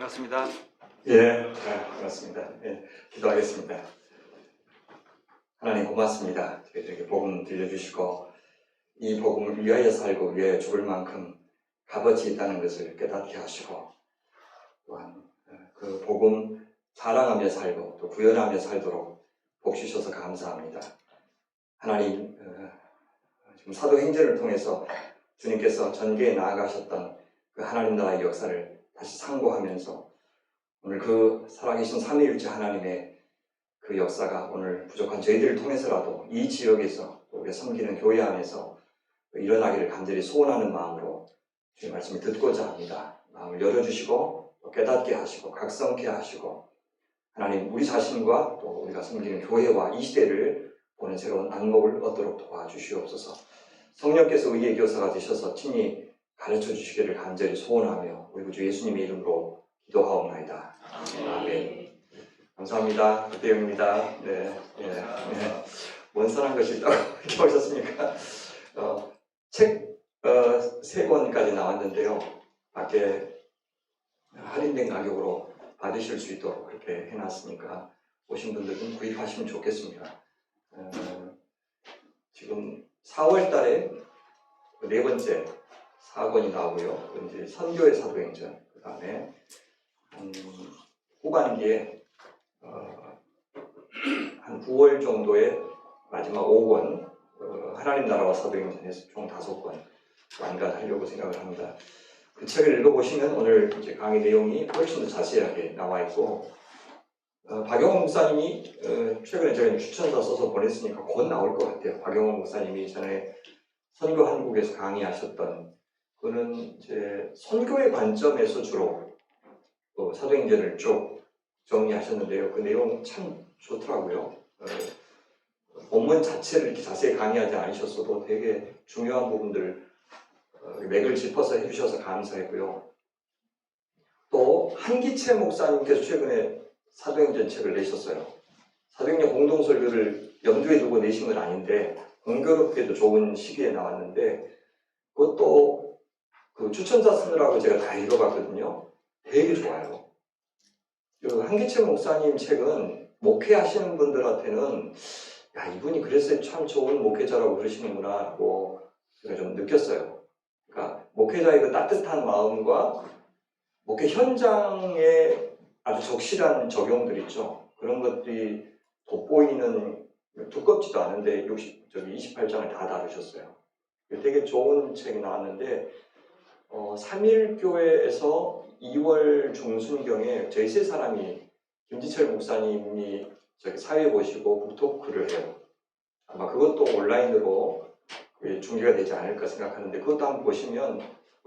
반갑습니다. 반갑습니다. 기도하겠습니다. 하나님 고맙습니다. 저희들에게 복음 들려주시고 이 복음을 위하여 살고 위하여 죽을 만큼 값어치 있다는 것을 깨닫게 하시고 또한 그 복음 사랑하며 살고 또 구현하며 살도록 복 주셔서 감사합니다. 하나님, 지금 사도행전을 통해서 주님께서 전개에 나아가셨던 그 하나님 나라의 역사를 다시 상고하면서 오늘 그 살아계신 삼위일체 하나님의 그 역사가 오늘 부족한 저희들을 통해서라도 이 지역에서 또 우리가 섬기는 교회 안에서 일어나기를 간절히 소원하는 마음으로 주의 말씀을 듣고자 합니다. 마음을 열어주시고 또 깨닫게 하시고 각성케 하시고 하나님 우리 자신과 또 우리가 섬기는 교회와 이 시대를 보는 새로운 안목을 얻도록 도와주시옵소서. 성령께서 의의 교사가 되셔서 친히 가르쳐 주시기를 간절히 소원하며 우리 구주 예수님의 이름으로 기도하옵나이다. 아멘. 감사합니다. 박대영입니다. 원산한 것이 있다고 이렇게 오셨습니까? 책 3권까지 나왔는데요. 밖에 할인된 가격으로 받으실 수 있도록 그렇게 해놨으니까 오신 분들은 구입하시면 좋겠습니다. 지금 4월 달에 4번째 4권이 나오고요. 이제 선교의 사도행전, 그 다음에 후반기에 한 9월 정도에 마지막 5권 하나님 나라와 사도행전에서 총 5권 완간하려고 생각을 합니다. 그 책을 읽어보시면 오늘 이제 강의 내용이 훨씬 더 자세하게 나와 있고 박영원 목사님이 최근에 제가 추천서 써서 보냈으니까 곧 나올 것 같아요. 박영원 목사님이 전에 선교 한국에서 강의하셨던 그는 이제 선교의 관점에서 주로 사도행전을 쭉 정리하셨는데요. 그 내용 참 좋더라고요. 본문 자체를 이렇게 자세히 강의하지 않으셨어도 되게 중요한 부분들 맥을 짚어서 해주셔서 감사했고요. 또 한기채 목사님께서 최근에 사도행전 책을 내셨어요. 사도행전 공동설교를 염두에 두고 내신 건 아닌데 공교롭게도 좋은 시기에 나왔는데 그것도 그 추천사 쓰느라고 제가 다 읽어봤거든요. 되게 좋아요. 그 한기채 목사님 책은 목회하시는 분들한테는 야 이분이 그래서 참 좋은 목회자라고 그러시는구나 하고 제가 좀 느꼈어요. 그러니까 목회자의 그 따뜻한 마음과 목회 현장에 아주 적실한 적용들 있죠. 그런 것들이 돋보이는 두껍지도 않은데 28장을 다 다루셨어요. 되게 좋은 책이 나왔는데 3일교회에서 2월 중순경에 저희 세 사람이 김지철 목사님이 저기 사회 보시고 북토크를 해요. 아마 그것도 온라인으로 중계가 되지 않을까 생각하는데 그것도 한번 보시면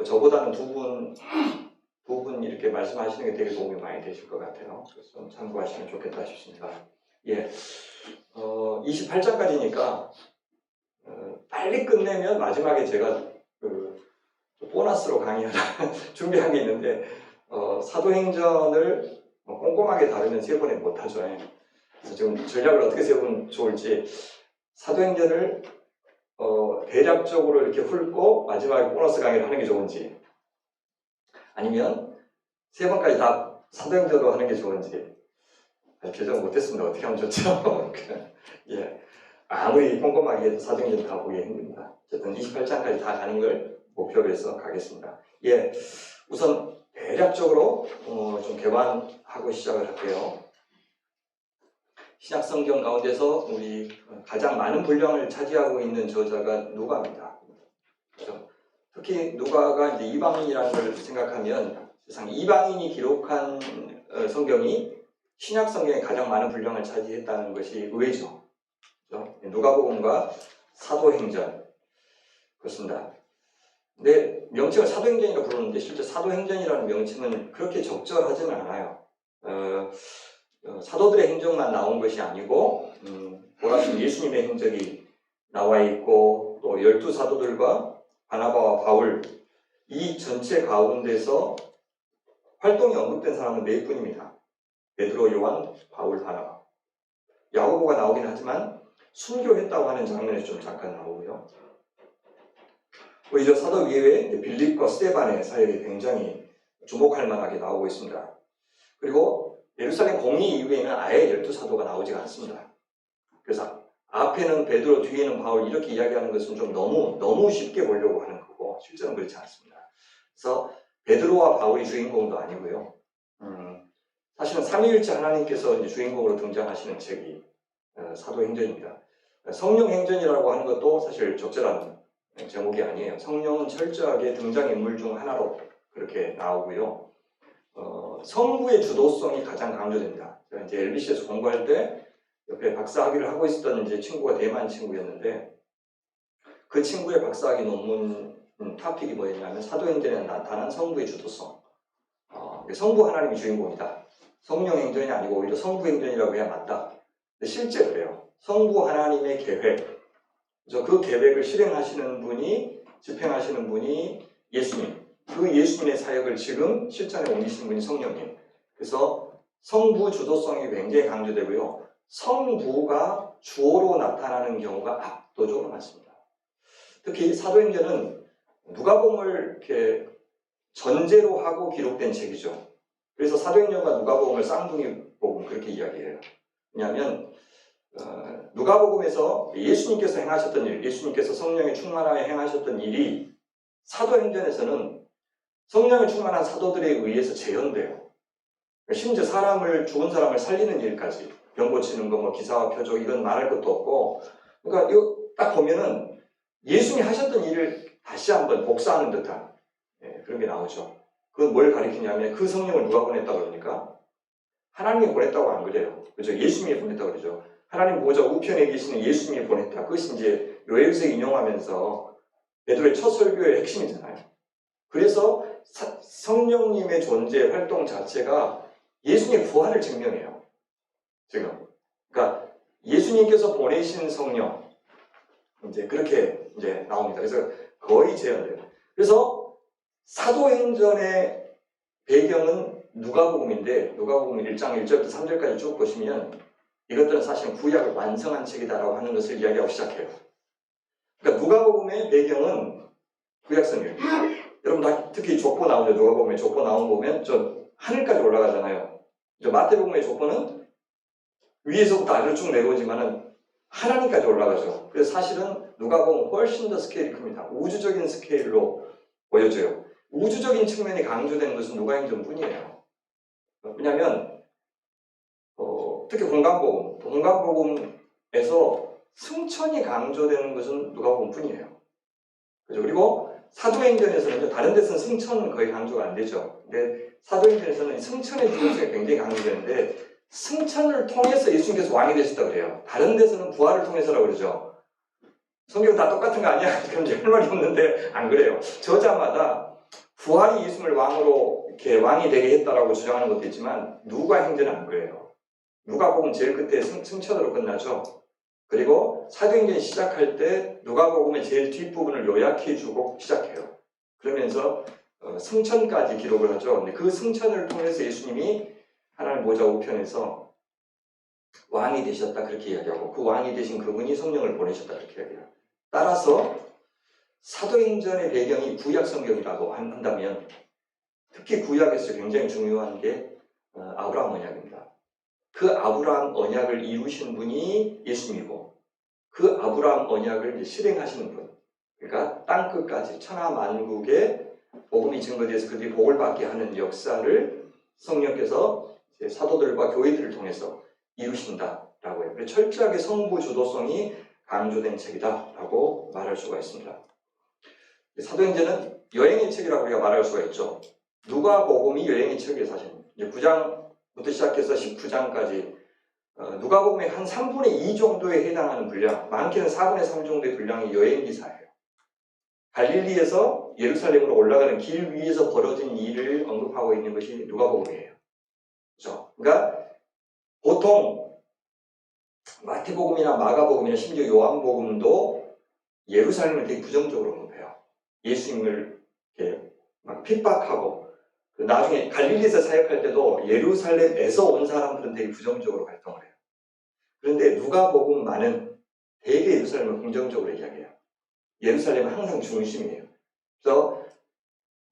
저보다는 두 분 이렇게 말씀하시는 게 되게 도움이 많이 되실 것 같아요. 그래서 참고하시면 좋겠다 싶습니다. 28장까지니까 빨리 끝내면 마지막에 제가 보너스로 강의하라 준비한 게 있는데 사도행전을 꼼꼼하게 다루면 3번에 못하죠. 그래서 지금 전략을 어떻게 세우면 좋을지 사도행전을 대략적으로 이렇게 훑고 마지막에 보너스 강의를 하는 게 좋은지 아니면 3번까지 다 사도행전으로 하는 게 좋은지 결정 못했습니다. 어떻게 하면 좋죠? 아무리 꼼꼼하게 해도 사도행전 다 보기 힘듭니다. 어쨌든 28장까지 다 가는 걸 목표로 해서 가겠습니다. 우선 대략적으로 좀 개관하고 시작을 할게요. 신약 성경 가운데서 우리 가장 많은 분량을 차지하고 있는 저자가 누가입니다. 그렇죠? 특히 누가가 이제 이방인이라는 걸 생각하면 세상 이방인이 기록한 성경이 신약 성경에 가장 많은 분량을 차지했다는 것이 의외죠. 그렇죠? 누가복음과 사도행전 그렇습니다. 근데 명칭을 사도행전이라고 부르는데 실제 사도행전이라는 명칭은 그렇게 적절하지는 않아요. 사도들의 행적만 나온 것이 아니고 보라신 예수님의 행적이 나와 있고 또 12사도들과 바나바와 바울 이 전체 가운데서 활동이 언급된 사람은 4분입니다. 베드로, 요한, 바울, 바나바. 야고보가 나오긴 하지만 순교했다고 하는 장면에서 좀 잠깐 나오고요. 오히려 사도 이외에 빌립과 스데반의 사역이 굉장히 주목할 만하게 나오고 있습니다. 그리고 예루살렘 공의 이후에는 아예 12사도가 나오지가 않습니다. 그래서 앞에는 베드로, 뒤에는 바울 이렇게 이야기하는 것은 좀 너무 쉽게 보려고 하는 거고 실제는 그렇지 않습니다. 그래서 베드로와 바울이 주인공도 아니고요. 사실은 삼위일체 하나님께서 이제 주인공으로 등장하시는 책이 사도행전입니다. 성령행전이라고 하는 것도 사실 적절한 제목이 아니에요. 성령은 철저하게 등장인물 중 하나로 그렇게 나오고요. 성부의 주도성이 가장 강조됩니다. 제가 이제 LBC에서 공부할 때 옆에 박사학위를 하고 있었던 이제 친구가 대만 친구였는데 그 친구의 박사학위 논문 토픽이 뭐였냐면 사도행전에 나타난 성부의 주도성. 성부 하나님이 주인공이다. 성령행전이 아니고 오히려 성부행전이라고 해야 맞다. 근데 실제 그래요. 성부 하나님의 계획. 그래서 그 계획을 실행하시는 분이, 집행하시는 분이 예수님. 그 예수님의 사역을 지금 실전에 옮기시는 분이 성령님. 그래서 성부 주도성이 굉장히 강조되고요. 성부가 주어로 나타나는 경우가 압도적으로 많습니다. 특히 사도행전은 누가복음을 이렇게 전제로 하고 기록된 책이죠. 그래서 사도행전과 누가복음을 쌍둥이 복음 그렇게 이야기해요. 왜냐하면 누가복음에서 예수님께서 행하셨던 일, 예수님께서 성령에 충만하여 행하셨던 일이 사도행전에서는 성령에 충만한 사도들에 의해서 재현돼요. 심지어 죽은 사람을 살리는 일까지, 병 고치는 거, 기사와 표적 이건 말할 것도 없고, 그러니까 이거 딱 보면은 예수님이 하셨던 일을 다시 한번 복사하는 듯한 그런 게 나오죠. 그건 뭘 가리키냐면 그 성령을 누가 보냈다고 그러니까 하나님이 보냈다고 안 그래요. 그죠? 예수님이 보냈다고 그러죠. 하나님 보호자 우편에 계시는 예수님이 보냈다. 그것이 이제 요엘서 인용하면서 베드로의 첫 설교의 핵심이잖아요. 그래서 성령님의 존재, 활동 자체가 예수님의 부활을 증명해요. 지금. 그러니까 예수님께서 보내신 성령, 이제 그렇게 이제 나옵니다. 그래서 거의 재현돼요. 그래서 사도행전의 배경은 누가복음인데, 누가복음 1장 1절부터 3절까지 쭉 보시면 이것들은 사실 구약을 완성한 책이다라고 하는 것을 이야기하고 시작해요. 그러니까 누가복음의 배경은 구약성경. 여러분 특히 족보 나오죠. 누가복음에 족보 나온 거 보면 저 하늘까지 올라가잖아요. 마태복음의 족보는 위에서부터 아래로 쭉 내려오지만은 하나님까지 올라가죠. 그래서 사실은 누가복음은 훨씬 더 스케일이 큽니다. 우주적인 스케일로 보여져요. 우주적인 측면이 강조된 것은 누가행전뿐이에요. 왜냐하면 특히 홍감복음에서 승천이 강조되는 것은 누가복음뿐이에요. 그죠? 그리고 사도행전에서는 다른 데서는 승천은 거의 강조가 안 되죠. 근데 사도행전에서는 승천의 중요성이 굉장히 강조되는데 승천을 통해서 예수님께서 왕이 되셨다고 그래요. 다른 데서는 부활을 통해서라고 그러죠. 성경은 다 똑같은 거 아니야? 그럼 이제 할 말이 없는데 안 그래요. 저자마다 부활이 예수님을 왕으로 이렇게 왕이 되게 했다라고 주장하는 것도 있지만 누가행전은 안 그래요. 누가복음 제일 끝에 승천으로 끝나죠. 그리고 사도행전 시작할 때 누가복음의 제일 뒷부분을 요약해주고 시작해요. 그러면서 승천까지 기록을 하죠. 근데 그 승천을 통해서 예수님이 하나님 보좌 우편에서 왕이 되셨다 그렇게 이야기하고 그 왕이 되신 그분이 성령을 보내셨다 그렇게 이야기해요. 따라서 사도행전의 배경이 구약 성경이라고 한다면 특히 구약에서 굉장히 중요한 게 아브라함 언약입니다. 그 아브라함 언약을 이루신 분이 예수님이고 그 아브라함 언약을 실행하시는 분, 그러니까 땅끝까지 천하만국에 복음이 증거돼서 그들이 복을 받게 하는 역사를 성령께서 사도들과 교회들을 통해서 이루신다라고 해요. 철저하게 성부 주도성이 강조된 책이다라고 말할 수가 있습니다. 사도행전은 여행의 책이라고 우리가 말할 수가 있죠. 누가복음이 여행의 책이에요. 사실 9장부터 시작해서 19장까지 누가복음의 한 3분의 2 정도에 해당하는 분량, 많게는 4분의 3 정도의 분량이 여행기사예요. 갈릴리에서 예루살렘으로 올라가는 길 위에서 벌어진 일을 언급하고 있는 것이 누가복음이에요. 그렇죠? 그러니까 보통 마태복음이나 마가복음이나 심지어 요한복음도 예루살렘을 되게 부정적으로 언급해요. 예수님을 이렇게 막 핍박하고 나중에 갈릴리에서 사역할 때도 예루살렘에서 온 사람들은 되게 부정적으로 활동을 해요. 그런데 누가복음만은 되게 예루살렘을 긍정적으로 이야기해요. 예루살렘은 항상 중심이에요. 그래서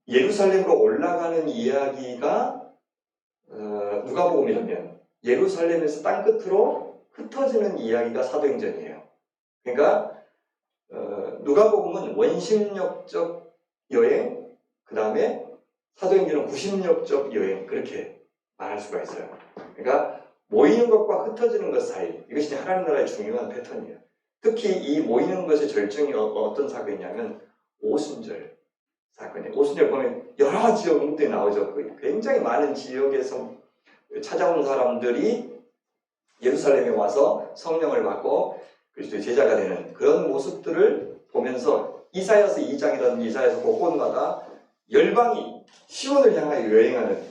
예루살렘으로 올라가는 이야기가 누가복음이라면 예루살렘에서 땅끝으로 흩어지는 이야기가 사도행전이에요. 그러니까 누가복음은 원심력적 여행, 그 다음에 사도행전은 구심력적 여행, 그렇게 말할 수가 있어요. 그러니까 모이는 것과 흩어지는 것 사이, 이것이 하나님 나라의 중요한 패턴이에요. 특히 이 모이는 것의 절정이 어떤 사건이냐면 오순절 사건이에요. 오순절 보면 여러 지역 언급들이 나오죠. 굉장히 많은 지역에서 찾아온 사람들이 예루살렘에 와서 성령을 받고 그리스도의 제자가 되는 그런 모습들을 보면서 이사야서 2장이라든지 이사야서 곳곳마다 열방이 시온을 향하여 여행하는,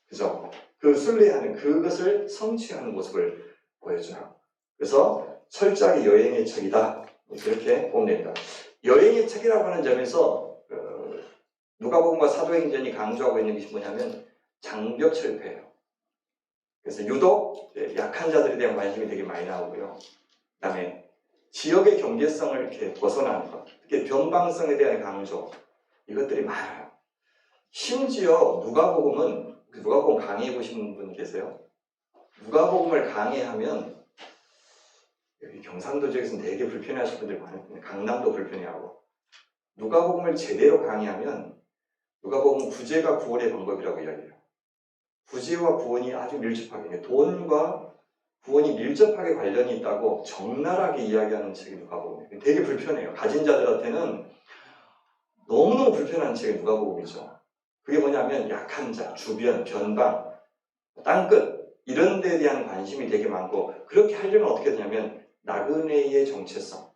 그죠? 그 순례하는 그것을 성취하는 모습을 보여줘요. 그래서 철저하게 여행의 책이다, 이렇게 보면 됩니다. 여행의 책이라고 하는 점에서 누가복음과 사도행전이 강조하고 있는 것이 뭐냐면 장벽철폐예요. 그래서 유독 약한 자들에 대한 관심이 되게 많이 나오고요. 그 다음에 지역의 경계성을 이렇게 벗어나는 것, 특히 변방성에 대한 강조, 이것들이 많아요. 심지어 누가복음 강의해 보신 분 계세요? 누가복음을 강의하면 여기 경상도 지역에서는 되게 불편해하시는 분들 많은데 강남도 불편해하고, 누가복음을 제대로 강의하면 누가복음은 구제가 구원의 방법이라고 이야기해요. 구제와 구원이 아주 밀접하게, 돈과 구원이 밀접하게 관련이 있다고 적나라하게 이야기하는 책이 누가복음이에요. 되게 불편해요. 가진 자들한테는 너무너무 불편한 책이 누가복음이죠. 그게 뭐냐면 약한 자, 주변, 변방, 땅끝 이런 데에 대한 관심이 되게 많고, 그렇게 하려면 어떻게 되냐면 나그네의 정체성,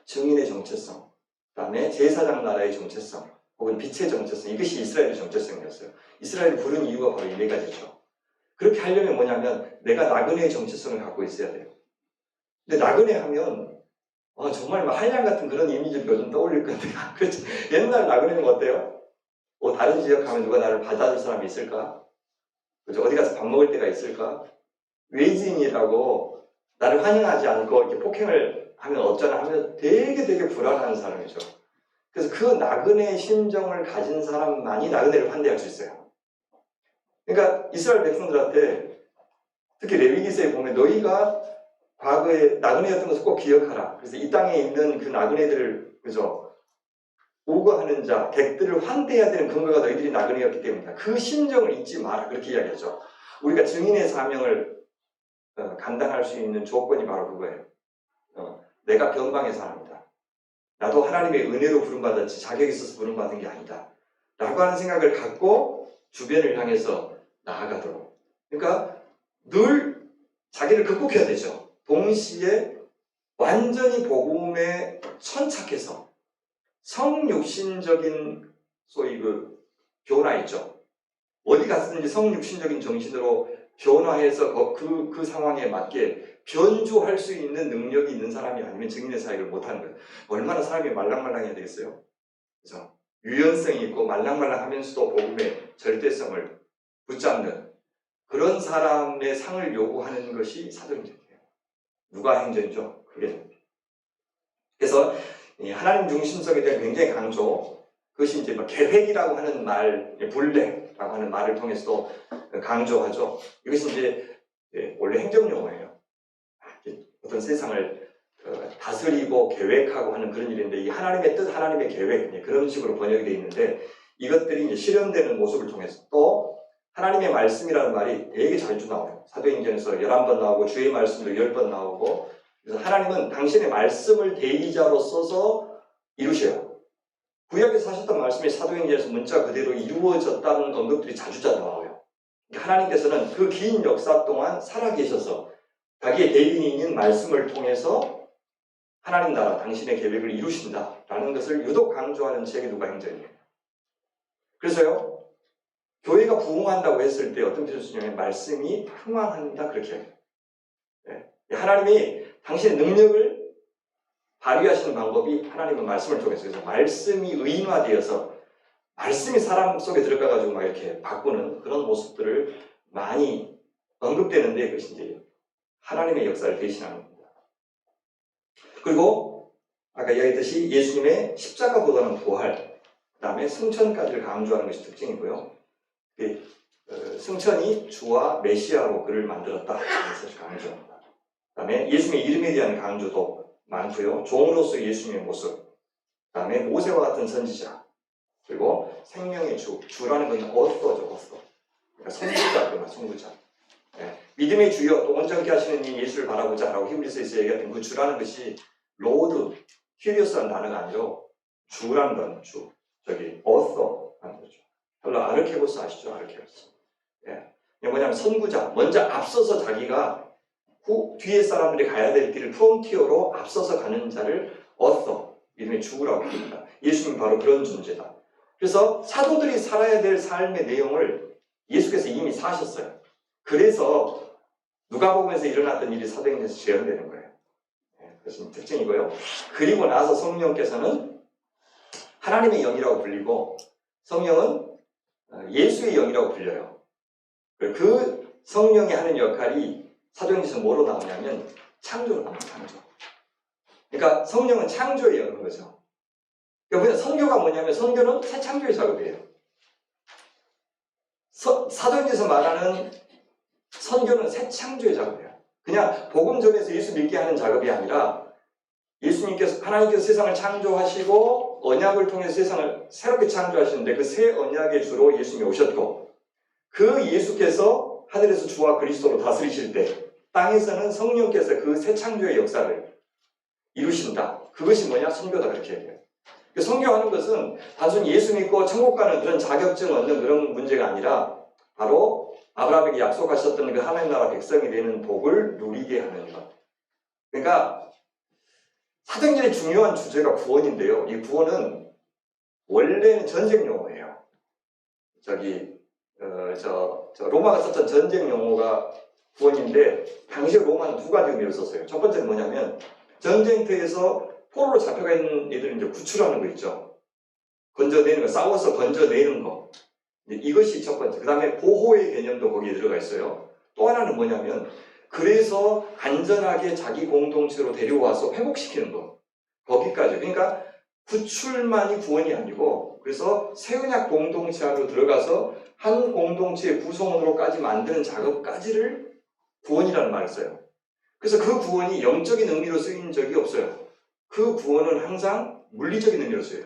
증인의 정체성, 그 다음에 제사장 나라의 정체성, 혹은 빛의 정체성, 이것이 이스라엘의 정체성이었어요. 이스라엘을 부른 이유가 바로 이 네 가지죠. 그렇게 하려면 뭐냐면 내가 나그네의 정체성을 갖고 있어야 돼요. 근데 나그네 하면 정말 막 한량 같은 그런 이미지를 요즘 떠올릴 건데 그렇죠? 옛날 나그네는 어때요? 다른 지역 가면 누가 나를 받아줄 사람이 있을까? 그죠? 어디 가서 밥 먹을 때가 있을까? 외지인이라고 나를 환영하지 않고 이렇게 폭행을 하면 어쩌나 하면 되게 불안한 사람이죠. 그래서 그 나그네의 심정을 가진 사람만이 나그네를 환대할 수 있어요. 그러니까 이스라엘 백성들한테 특히 레위기서에 보면 너희가 과거에 나그네였던 것을 꼭 기억하라. 그래서 이 땅에 있는 그 나그네들을, 그죠? 우거하는 자, 객들을 환대해야 되는 근거가 너희들이 나그네였기 때문이다. 그 심정을 잊지 마라. 그렇게 이야기하죠. 우리가 증인의 사명을 감당할 수 있는 조건이 바로 그거예요. 내가 변방의 사람이다. 나도 하나님의 은혜로 부름받았지 자격이 있어서 부름받은 게 아니다. 라고 하는 생각을 갖고 주변을 향해서 나아가도록. 그러니까 늘 자기를 극복해야 되죠. 동시에 완전히 복음에 천착해서 성육신적인 소위 그 변화 있죠. 어디 갔든지 성육신적인 정신으로 변화해서 그 상황에 맞게 변주할 수 있는 능력이 있는 사람이 아니면 증인의 사역을 못하는 거예요. 얼마나 사람이 말랑말랑해야 되겠어요? 그죠? 유연성이 있고 말랑말랑하면서도 복음의 절대성을 붙잡는 그런 사람의 상을 요구하는 것이 사도행전이에요. 누가행전이죠. 그게. 그래서 하나님 중심성에 대한 굉장히 강조, 그것이 이제 계획이라고 하는 말, 분례라고 하는 말을 통해서도 강조하죠. 이것이 이제 원래 행정용어예요. 어떤 세상을 다스리고 계획하고 하는 그런 일인데, 이 하나님의 뜻, 하나님의 계획, 그런 식으로 번역이 되어 있는데, 이것들이 이제 실현되는 모습을 통해서 또 하나님의 말씀이라는 말이 되게 자주 나와요. 사도행전에서 11번 나오고 주의 말씀도 10번 나오고, 그래서 하나님은 당신의 말씀을 대리자로 써서 이루셔요. 구약에서 하셨던 말씀이 사도행전에서 문자 그대로 이루어졌다는 언급들이 자주 나와요. 하나님께서는 그 긴 역사 동안 살아계셔서 자기의 대리인인 말씀을 통해서 하나님 나라, 당신의 계획을 이루신다라는 것을 유독 강조하는 책이 누가행전이에요. 그래서요, 교회가 부흥한다고 했을 때 어떤 뜻을 쓰냐면 말씀이 흥왕한다, 그렇게 해요. 하나님이 당신의 능력을 발휘하시는 방법이 하나님의 말씀을 통해서, 그래서 말씀이 의인화되어서 말씀이 사람 속에 들어가가지고 막 이렇게 바꾸는 그런 모습들을 많이 언급되는데, 그것이 이제 하나님의 역사를 대신하는 겁니다. 그리고 아까 이야기했듯이 예수님의 십자가보다는 부활, 그 다음에 승천까지를 강조하는 것이 특징이고요. 승천이 주와 메시아로 그를 만들었다. 그래서 강조. 그 다음에 예수님의 이름에 대한 강조도 많고요. 종으로서 예수님의 모습. 그 다음에 모세와 같은 선지자. 그리고 생명의 주. 주라는 건 어떠죠, 어떠. 그러니까 선구자, 선구자. 네. 믿음의 주여 또 온전케 하시는 이 예수를 바라보자 라고 히브리서에서 얘기했던 그 주라는 것이 로드, 큐리어스라는 단어가 아니라 주라는 건 주. 저기 어서라는 거죠. 별로 아르케고스 아시죠? 아르케고스. 예. 이게 뭐냐면 선구자. 먼저 앞서서 자기가 뒤에 사람들이 가야 될 길을 프론티어로 앞서서 가는 자를 어서, 이름의 주라고 합니다. 예수님은 바로 그런 존재다. 그래서 사도들이 살아야 될 삶의 내용을 예수께서 이미 사셨어요. 그래서 누가복음에서 일어났던 일이 사도행전에서 재현되는 거예요. 그것은 특징이고요. 그리고 나서 성령께서는 하나님의 영이라고 불리고 성령은 예수의 영이라고 불려요. 그 성령이 하는 역할이 사도행전에서 뭐로 나오냐면 창조로 나와요. 창조. 그러니까 성령은 창조의 영인 거죠. 그러니까 선교가 뭐냐면 선교는 새 창조의 작업이에요. 사도행전에서 말하는 선교는 새 창조의 작업이에요. 그냥 복음 전에서 예수 믿게 하는 작업이 아니라 하나님께서 세상을 창조하시고 언약을 통해서 세상을 새롭게 창조하시는데 그 새 언약의 주로 예수님이 오셨고 그 예수께서 하늘에서 주와 그리스도로 다스리실 때 땅에서는 성령께서 그 새 창조의 역사를 이루신다. 그것이 뭐냐? 선교다 그렇게 얘기해요. 선교하는 것은 단순히 예수 믿고 천국 가는 그런 자격증 얻는 그런 문제가 아니라 바로 아브라함에게 약속하셨던 그 하나님 나라 백성이 되는 복을 누리게 하는 것. 그러니까 사도행전의 중요한 주제가 구원인데요. 이 구원은 원래는 전쟁 용어예요. 로마가 썼던 전쟁 용어가 구원인데 당시에 로마는 두 가지 의미를 썼어요. 첫 번째는 뭐냐면 전쟁터에서 포로로 잡혀가 있는 애들을 이제 구출하는 거 있죠. 건져내는 거, 싸워서 건져내는 거. 이것이 첫 번째. 그 다음에 보호의 개념도 거기에 들어가 있어요. 또 하나는 뭐냐면 그래서 안전하게 자기 공동체로 데려와서 회복시키는 거. 거기까지. 그러니까 구출만이 구원이 아니고 그래서 새언약 공동체 안으로 들어가서 한 공동체의 구성원으로까지 만드는 작업까지를 구원이라는 말을 써요. 그래서 그 구원이 영적인 의미로 쓰인 적이 없어요. 그 구원은 항상 물리적인 의미로 써요.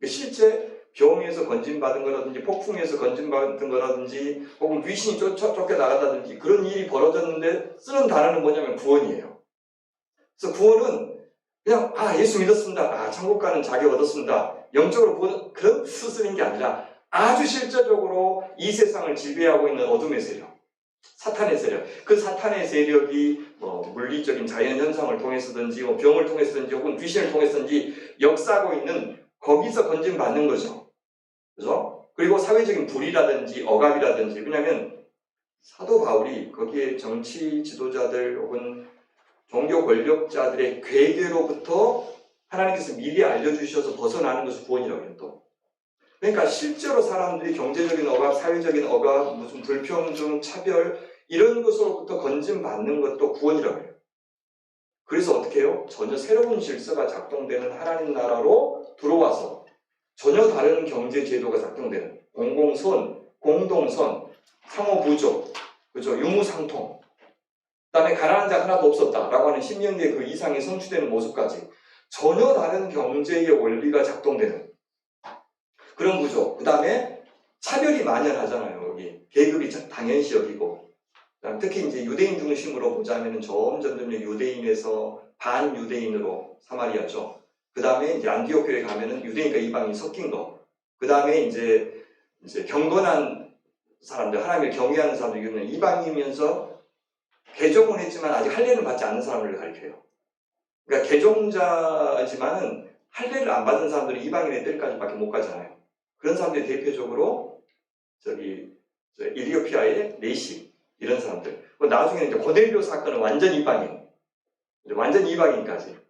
실제 병에서 건진받은 거라든지 폭풍에서 건진받은 거라든지 혹은 귀신이 쫓겨나간다든지 그런 일이 벌어졌는데 쓰는 단어는 뭐냐면 구원이에요. 그래서 구원은 그냥 예수 믿었습니다. 천국 가는 자격 얻었습니다. 영적으로 구원은 그런 뜻으로 쓰는 게 아니라 아주 실제적으로 이 세상을 지배하고 있는 어둠의 세력, 사탄의 세력, 그 사탄의 세력이 물리적인 자연 현상을 통해서든지 병을 통해서든지 혹은 귀신을 통해서든지 역사하고 있는 거기서 건진받는 거죠. 그죠? 그리고 사회적인 불이라든지 억압이라든지 왜냐하면 사도 바울이 거기에 정치 지도자들 혹은 종교 권력자들의 괴계로부터 하나님께서 미리 알려주셔서 벗어나는 것을 구원이라고 해요. 또. 그러니까 실제로 사람들이 경제적인 억압, 사회적인 억압, 무슨 불평등, 차별 이런 것으로부터 건진받는 것도 구원이라고 해요. 그래서 어떻게 해요? 전혀 새로운 질서가 작동되는 하나님 나라로 들어와서 전혀 다른 경제 제도가 작동되는 공공선, 공동선, 상호부족, 그죠? 유무상통, 그 다음에 가난한 자 하나도 없었다라고 하는 신명기의 그 이상이 성취되는 모습까지 전혀 다른 경제의 원리가 작동되는 그런 구조. 그 다음에 차별이 만연하잖아요. 여기 계급이 당연시 여기고 특히 이제 유대인 중심으로 보자면 점점 유대인에서 반유대인으로 사마리아죠. 그 다음에 이제 안디옥 교회 가면은 유대인과 이방인이 섞인 거. 그 다음에 이제 경건한 사람들, 하나님을 경외하는 사람들, 이방인이면서 개종은 했지만 아직 할례를 받지 않는 사람을 가리켜요. 그러니까 개종자지만은 할례를 안 받은 사람들이 이방인의 때까지밖에 못 가잖아요. 그런 사람들이 대표적으로 이리오피아의 네시 이런 사람들. 나중에 이제 고넬료 사건은 완전 이방인까지.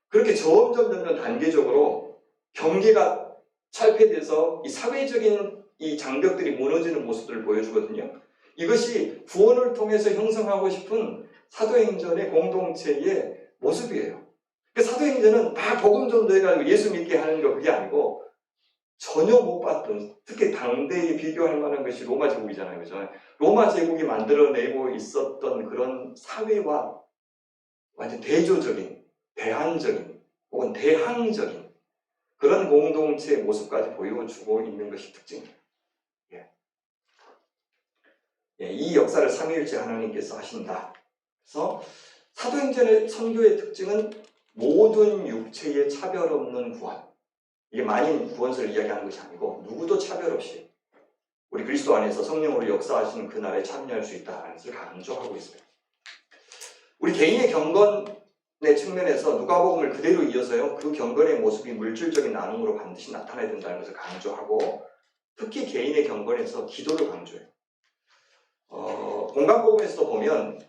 그렇게 점점 단계적으로 경계가 철폐돼서 이 사회적인 이 장벽들이 무너지는 모습들을 보여주거든요. 이것이 구원을 통해서 형성하고 싶은 사도행전의 공동체의 모습이에요. 사도행전은 다 복음 전도해가지고 예수 믿게 하는 거 그게 아니고 전혀 못 봤던, 특히 당대에 비교할 만한 것이 로마 제국이잖아요. 그죠? 로마 제국이 만들어내고 있었던 그런 사회와 완전 대조적인, 대안적인, 혹은 대항적인 그런 공동체의 모습까지 보여주고 있는 것이 특징이에요. 이 역사를 삼위일체 하나님께서 하신다. 그래서 사도행전의 선교의 특징은 모든 육체의 차별 없는 구원. 이게 만인 구원설을 이야기하는 것이 아니고 누구도 차별 없이 우리 그리스도 안에서 성령으로 역사하시는 그 날에 참여할 수 있다는 것을 강조하고 있어요. 우리 개인의 경건의 측면에서 누가복음을 그대로 이어서요, 그 경건의 모습이 물질적인 나눔으로 반드시 나타나야 된다는 것을 강조하고, 특히 개인의 경건에서 기도를 강조해요. 공간복음에서도 보면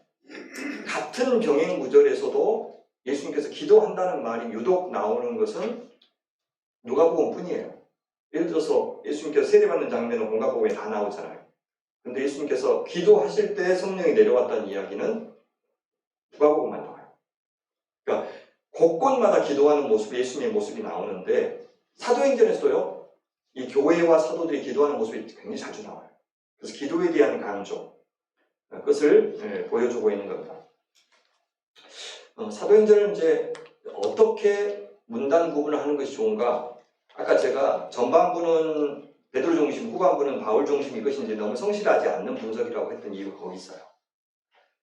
같은 병행 구절에서도 예수님께서 기도한다는 말이 유독 나오는 것은 누가복음 뿐이에요. 예를 들어서 예수님께서 세례받는 장면은 공간복음에 다 나오잖아요. 근데 예수님께서 기도하실 때 성령이 내려왔다는 이야기는 누가복음만 나와요. 그러니까 곳곳마다 기도하는 모습이 예수님의 모습이 나오는데, 사도행전에서도요, 이 교회와 사도들이 기도하는 모습이 굉장히 자주 나와요. 그래서 기도에 대한 강조, 그것을 보여주고 있는 겁니다. 사도행전을 이제 어떻게 문단 구분을 하는 것이 좋은가? 아까 제가 전반부는 베드로 중심, 후반부는 바울 중심 이것이 이제 너무 성실하지 않는 분석이라고 했던 이유가 거기 있어요.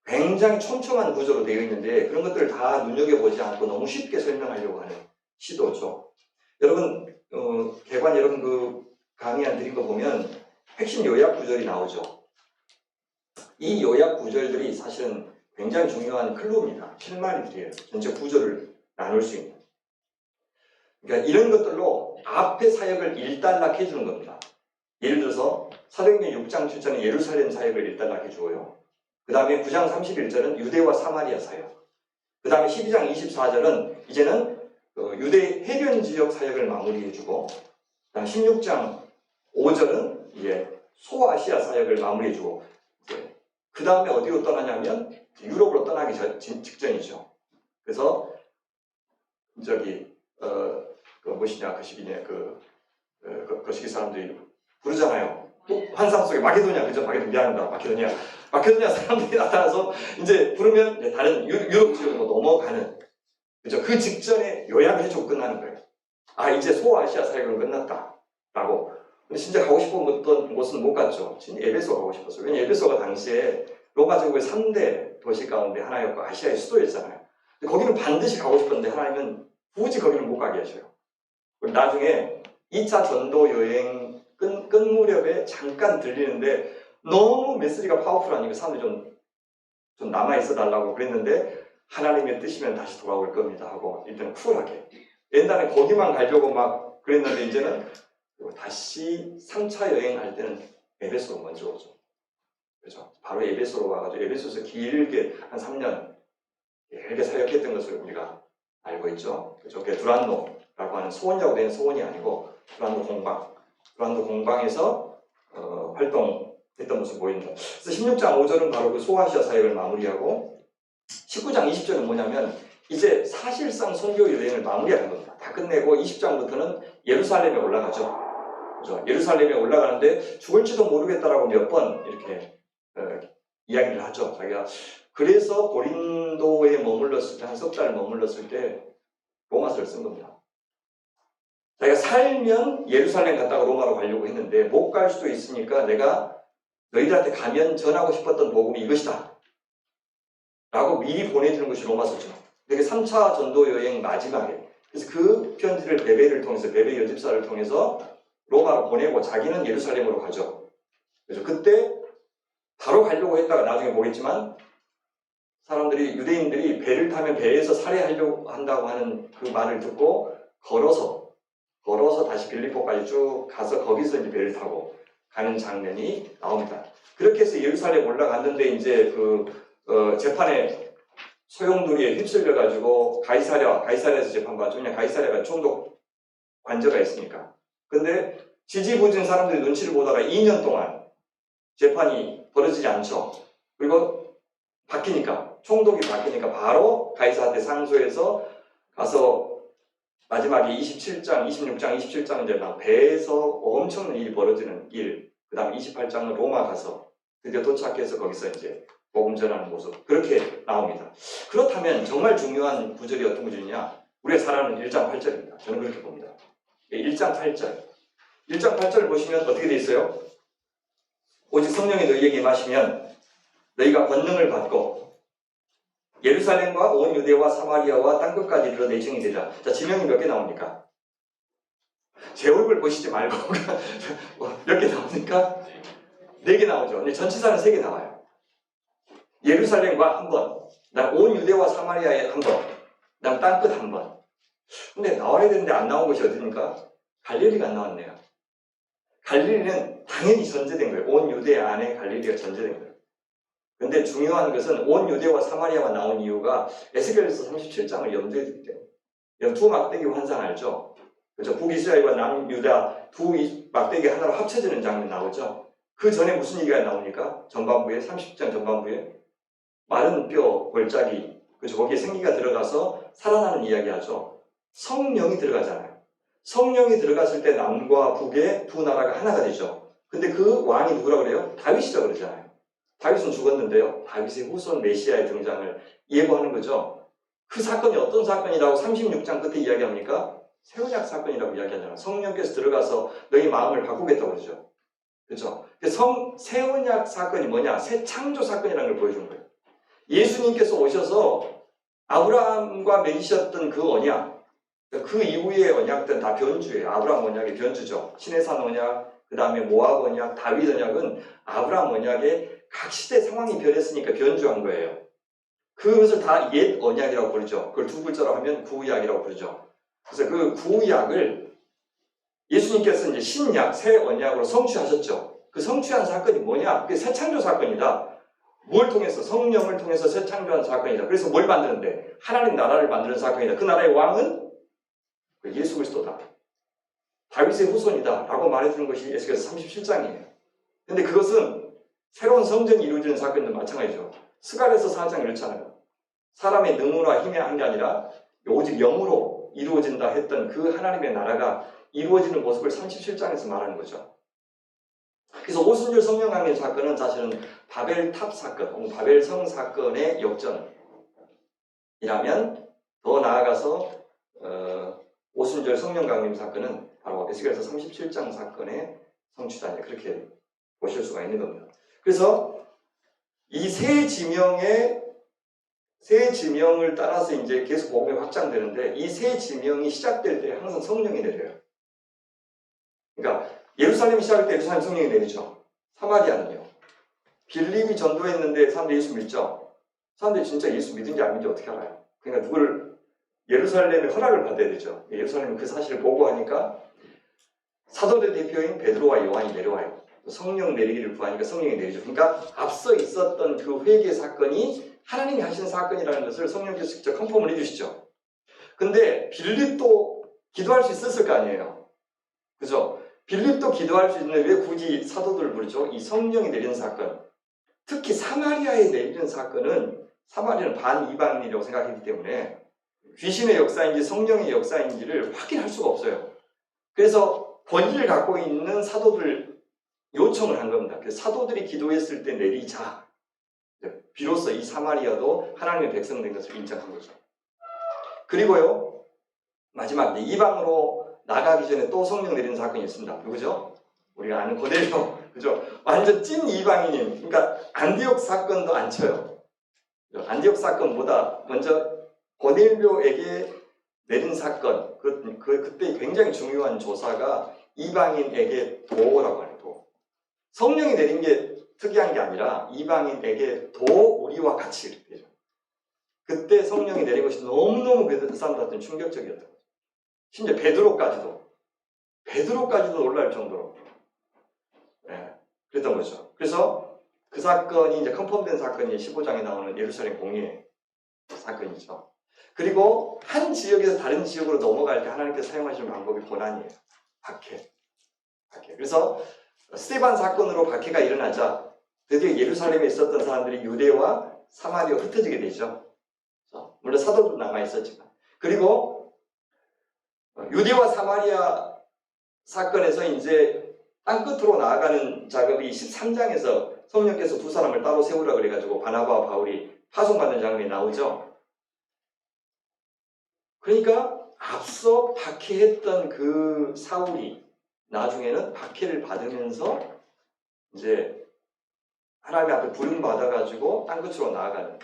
굉장히 촘촘한 구조로 되어 있는데 그런 것들을 다 눈여겨보지 않고 너무 쉽게 설명하려고 하는 시도죠. 여러분, 개관 여러분 그 강의 안 드린 거 보면 핵심 요약 구절이 나오죠. 이 요약 구절들이 사실은 굉장히 중요한 클루입니다. 실마리들이에요. 전체 구조를 나눌 수 있는. 그러니까 이런 것들로 앞에 사역을 일단락 해주는 겁니다. 예를 들어서 사도행전 6장 7절은 예루살렘 사역을 일단락 해주어요. 그 다음에 9장 31절은 유대와 사마리아 사역. 그 다음에 12장 24절은 이제는 유대 해변 지역 사역을 마무리해주고, 그 다음 16장 5절은 이제 소아시아 사역을 마무리해주고, 그 다음에 어디로 떠나냐면 유럽으로 떠나기 직전이죠. 그래서 저기 무엇이냐 그 시기냐 그 시기 사람들이 부르잖아요. 환상 속에 마케도니아, 그죠? 미안합니다. 마케도니아 사람들이 나타나서 이제 부르면 이제 다른 유럽 지역으로 넘어가는, 그죠? 그 직전에 요약을 해주고 끝나는 거예요. 아, 이제 소아시아 사역은 끝났다라고. 근데 진짜 가고 싶은 곳은 못 갔죠. 진짜 에베소 가고 싶었어요. 왜냐면 에베소가 당시에 로마 제국의 3대 도시 가운데 하나였고 아시아의 수도였잖아요. 근데 거기는 반드시 가고 싶었는데 하나님은 굳이 거기를 못 가게 하셔요. 나중에 2차 전도 여행 끝 무렵에 잠깐 들리는데 너무 메시지가 파워풀하니까 사람들이 좀 남아있어 달라고 그랬는데, 하나님의 뜻이면 다시 돌아올 겁니다 하고 일단 쿨하게. 옛날에 거기만 가려고 막 그랬는데 이제는 다시 3차 여행할 때는 에베소로 먼저 오죠. 그죠? 바로 에베소로 와가지고 에베소에서 길게 한 3년 길게 사역했던 것을 우리가 알고 있죠. 그죠? 두란노라고 하는 소원이라고 된 소원이 아니고 두란노 공방에서 활동했던 모습을 보인다. 그래서 16장 5절은 바로 그 소아시아 사역을 마무리하고, 19장 20절은 뭐냐면 이제 사실상 선교 여행을 마무리하는 겁니다. 다 끝내고 20장부터는 예루살렘에 올라가죠. 그죠? 예루살렘에 올라가는데 죽을지도 모르겠다라고 몇 번 이렇게 이야기를 하죠. 자기가 그래서 고린도에 머물렀을 때 한 석 달 머물렀을 때 로마서를 쓴 겁니다. 자기가 살면 예루살렘 갔다가 로마로 가려고 했는데 못 갈 수도 있으니까 내가 너희들한테 가면 전하고 싶었던 복음이 이것이다 라고 미리 보내주는 것이 로마서죠. 그게 3차 전도 여행 마지막에, 그래서 그 편지를 베베를 통해서, 베베 여집사를 통해서 로마로 보내고 자기는 예루살렘으로 가죠. 그래서 그때 바로 가려고 했다가 나중에 보겠지만 사람들이, 유대인들이 배를 타면 배에서 살해하려고 한다고 하는 그 말을 듣고 걸어서 다시 빌립보까지 쭉 가서 거기서 이제 배를 타고 가는 장면이 나옵니다. 그렇게 해서 예루살렘 올라갔는데 이제 재판에 소용돌이에 휩쓸려가지고 가이사랴에서 재판받죠. 그냥 가이사랴가 총독 관저가 있으니까. 근데 지지부진 사람들이 눈치를 보다가 2년 동안 재판이 벌어지지 않죠. 그리고 총독이 바뀌니까 바로 가이사한테 상소해서 가서 마지막에 27장, 26장, 27장은 이제 배에서 엄청난 일이 벌어지는 일, 그 다음 28장은 로마 가서 드디어 도착해서 거기서 이제 복음 전하는 모습, 그렇게 나옵니다. 그렇다면 정말 중요한 구절이 어떤 구절이냐? 우리가 잘 아는 1장 8절입니다. 저는 그렇게 봅니다. 1장 8절. 1장 8절을 보시면 어떻게 돼 있어요? 오직 성령이 너희에게 임하시면 너희가 권능을 받고 예루살렘과 온 유대와 사마리아와 땅끝까지 이르러 내 증인이 되리라. 자, 지명이 몇 개 나옵니까? 제 얼굴 보시지 말고 몇 개 나옵니까? 4개 나오죠. 근데 전치사는 3개 나와요. 예루살렘과 한 번, 그다음 온 유대와 사마리아에 한 번, 그다음 땅끝 한 번. 근데 나와야 되는데 안 나온 것이 어디입니까? 갈릴리가 안 나왔네요. 갈릴리는 당연히 전제된 거예요. 온 유대 안에 갈릴리가 전제된 거예요. 근데 중요한 것은 온 유대와 사마리아가 나온 이유가 에스겔서 37장을 염두에 두기 때문에. 두 막대기 환상 알죠? 그렇죠? 북이스라엘과 남유다 두 막대기 하나로 합쳐지는 장면 나오죠? 그 전에 무슨 얘기가 나옵니까? 전반부에 30장 전반부에 마른 뼈 골짜기, 그렇죠? 거기에 생기가 들어가서 살아나는 이야기하죠. 성령이 들어가잖아요. 성령이 들어갔을 때 남과 북의 두 나라가 하나가 되죠. 근데 그 왕이 누구라고 그래요? 다윗이라고 그러잖아요. 다윗은 죽었는데요. 다윗의 후손 메시아의 등장을 예고하는 거죠. 그 사건이 어떤 사건이라고 36장 끝에 이야기합니까? 새언약 사건이라고 이야기하잖아요. 성령께서 들어가서 너희 마음을 바꾸겠다고 그러죠. 그렇죠? 새언약 사건이 뭐냐? 새 창조 사건이라는 걸 보여준 거예요. 예수님께서 오셔서 아브라함과 맺으셨던 그 언약, 그 이후의 언약들은 다 변주예요. 아브라함 언약이 변주죠. 시내산 언약, 그 다음에 모압 언약, 다윗 언약은 아브라함 언약의 각 시대 상황이 변했으니까 변주한 거예요. 그것을 다 옛 언약이라고 부르죠. 그걸 두 글자로 하면 구약이라고 부르죠. 그래서 그 구약을 예수님께서 이제 신약, 새 언약으로 성취하셨죠. 그 성취한 사건이 뭐냐? 그게 새 창조 사건이다. 뭘 통해서? 성령을 통해서 새 창조한 사건이다. 그래서 뭘 만드는데? 하나님 나라를 만드는 사건이다. 그 나라의 왕은 예수 그리스도다. 다윗의 후손이다. 라고 말해주는 것이 에스겔서 37장이에요. 근데 그것은 새로운 성전이 이루어지는 사건도 마찬가지죠. 스가랴서 4장 이렇잖아요. 사람의 능으로 힘에 한 게 아니라 오직 영으로 이루어진다 했던 그 하나님의 나라가 이루어지는 모습을 37장에서 말하는 거죠. 그래서 오순절 성령 강림 사건은 사실은 바벨탑 사건, 혹은 바벨성 사건의 역전이라면 더 나아가서 오순절 성령 강림 사건은 바로 에스겔서 37장 사건의 성취다. 그렇게 보실 수가 있는 겁니다. 그래서 이 새 지명을 따라서 이제 계속 복음이 확장되는데 이 새 지명이 시작될 때 항상 성령이 내려요. 그러니까 예루살렘이 시작할 때 예루살렘 성령이 내리죠. 사마리아는요. 빌립이 전도했는데 사람들이 예수 믿죠. 사람들이 진짜 예수 믿은지 안 믿는지 어떻게 알아요? 그러니까 누구를 예루살렘의 허락을 받아야 되죠. 예루살렘이 그 사실을 보고하니까 사도들 대표인 베드로와 요한이 내려와요. 성령 내리기를 구하니까 성령이 내리죠. 그러니까 앞서 있었던 그 회개 사건이 하나님이 하신 사건이라는 것을 성령께서 직접 컨펌을 해주시죠. 근데 빌립도 기도할 수 있었을 거 아니에요. 그죠? 빌립도 기도할 수 있는데 왜 굳이 사도들을 부르죠? 이 성령이 내리는 사건. 특히 사마리아에 내리는 사건은 사마리아는 반이방인이라고 생각했기 때문에 귀신의 역사인지 성령의 역사인지를 확인할 수가 없어요. 그래서 권위를 갖고 있는 사도들 요청을 한 겁니다. 그래서 사도들이 기도했을 때 내리자. 비로소 이 사마리아도 하나님의 백성 된 것을 인정한 거죠. 그리고요, 마지막 이방으로 나가기 전에 또 성령 내리는 사건이 있습니다. 누구죠? 우리가 아는 고넬료. 그죠? 완전 찐 이방인인. 그러니까 안디옥 사건도 안 쳐요. 안디옥 사건보다 먼저 고넬료에게 내린 사건, 그때 굉장히 중요한 조사가 이방인에게 도라고 하는 도. 성령이 내린 게 특이한 게 아니라 이방인에게 더 우리와 같이 이렇게 되죠. 그때 성령이 내린 것이 너무너무 그 사람들한테는 충격적이었던 거죠. 심지어 베드로까지도 놀랄 정도로 그랬던 거죠. 그래서 그 사건이 이제 컨펌된 사건이 15장에 나오는 예루살렘 공예 사건이죠. 그리고 한 지역에서 다른 지역으로 넘어갈 때 하나님께서 사용하시는 방법이 고난이에요. 박해. 그래서 스데반 사건으로 박해가 일어나자 드디어 예루살렘에 있었던 사람들이 유대와 사마리아로 흩어지게 되죠. 물론 사도도 남아 있었지만. 그리고 유대와 사마리아 사건에서 이제 땅끝으로 나아가는 작업이 13장에서 성령께서 두 사람을 따로 세우라 그래가지고 바나바와 바울이 파송받는 장면이 나오죠. 그러니까 앞서 박해했던 그 사울이 나중에는 박해를 받으면서 이제 하나님 앞에 부름받아가지고 땅끝으로 나아가는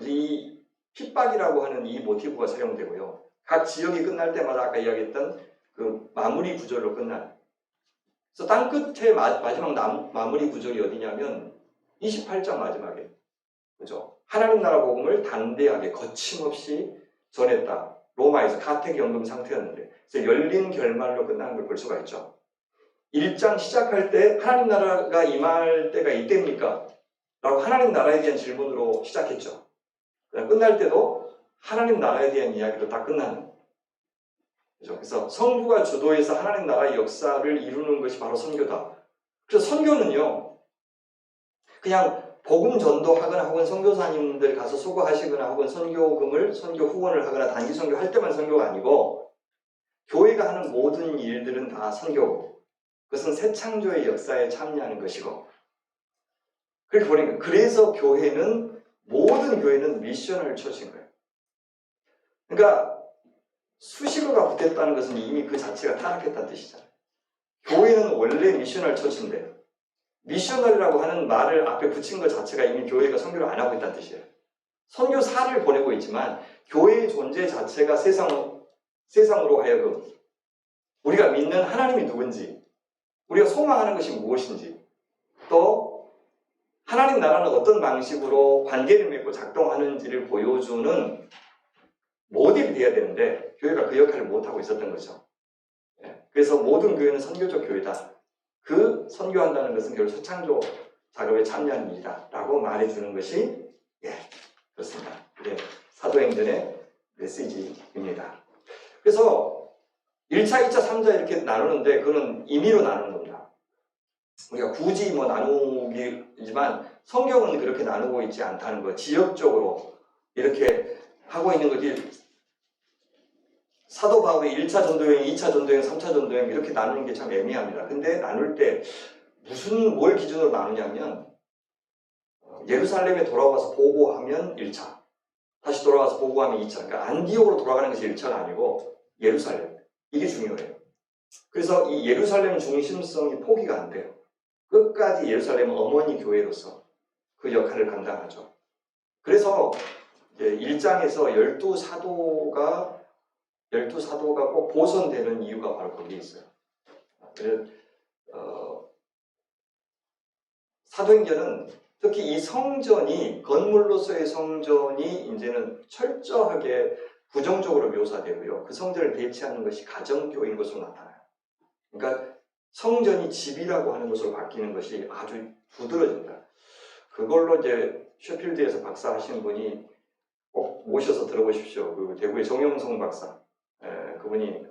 이 핍박이라고 하는 이 모티브가 사용되고요. 각 지역이 끝날 때마다 아까 이야기했던 그 마무리 구절로 끝나는. 그래서 땅끝의 마지막 마무리 구절이 어디냐면 28장 마지막에. 그죠? 하나님 나라 복음을 담대하게 거침없이 전했다. 로마에서 가택연금 상태였는데 그래서 열린 결말로 끝나는 걸 볼 수가 있죠. 1장 시작할 때 하나님 나라가 임할 때가 이때입니까? 라고 하나님 나라에 대한 질문으로 시작했죠. 끝날 때도 하나님 나라에 대한 이야기로 다 끝나는. 그죠? 그래서 성부가 주도해서 하나님 나라의 역사를 이루는 것이 바로 선교다. 그래서 선교는요, 그냥 복음 전도하거나 혹은 선교사님들 가서 수고하시거나 혹은 선교금을 선교 후원을 하거나 단기 선교할 때만 선교가 아니고 교회가 하는 모든 일들은 다 선교고 그것은 새 창조의 역사에 참여하는 것이고 그렇게 보니까 그래서 모든 교회는 미셔널 처치인 거예요. 그러니까 수식어가 붙었다는 것은 이미 그 자체가 타락했다는 뜻이잖아요. 교회는 원래 미셔널 처치인데 미셔널이라고 하는 말을 앞에 붙인 것 자체가 이미 교회가 선교를 안 하고 있다는 뜻이에요. 선교사를 보내고 있지만 교회의 존재 자체가 세상으로 하여금 우리가 믿는 하나님이 누군지 우리가 소망하는 것이 무엇인지 또 하나님 나라는 어떤 방식으로 관계를 맺고 작동하는지를 보여주는 모델이 되어야 되는데 교회가 그 역할을 못하고 있었던 거죠. 그래서 모든 교회는 선교적 교회다. 그 선교한다는 것은 결국 새창조 작업에 참여하는 일이다 라고 말해주는 것이 그렇습니다. 사도행전의 메시지입니다. 그래서 1차, 2차, 3차 이렇게 나누는데 그거는 임의로 나누는 겁니다. 우리가 굳이 나누기지만 성경은 그렇게 나누고 있지 않다는 거, 지역적으로 이렇게 하고 있는 거지. 사도 바울이 1차 전도여행, 2차 전도여행, 3차 전도여행 이렇게 나누는 게 참 애매합니다. 근데 나눌 때 뭘 기준으로 나누냐면 예루살렘에 돌아와서 보고하면 1차, 다시 돌아와서 보고하면 2차. 그러니까 안디옥으로 돌아가는 것이 1차가 아니고 예루살렘. 이게 중요해요. 그래서 이 예루살렘 중심성이 포기가 안 돼요. 끝까지 예루살렘은 어머니 교회로서 그 역할을 감당하죠. 그래서 1장에서 12사도가 꼭 보선되는 이유가 바로 거기에 있어요. 사도행전은 특히 이 성전이 건물로서의 성전이 이제는 철저하게 부정적으로 묘사되고요. 그 성전을 대체하는 것이 가정교인 것으로 나타나요. 그러니까 성전이 집이라고 하는 것으로 바뀌는 것이 아주 두드러집니다. 그걸로 이제 셰필드에서 박사하신 분이 꼭 모셔서 들어보십시오. 그 대구의 정용성 박사. 그분이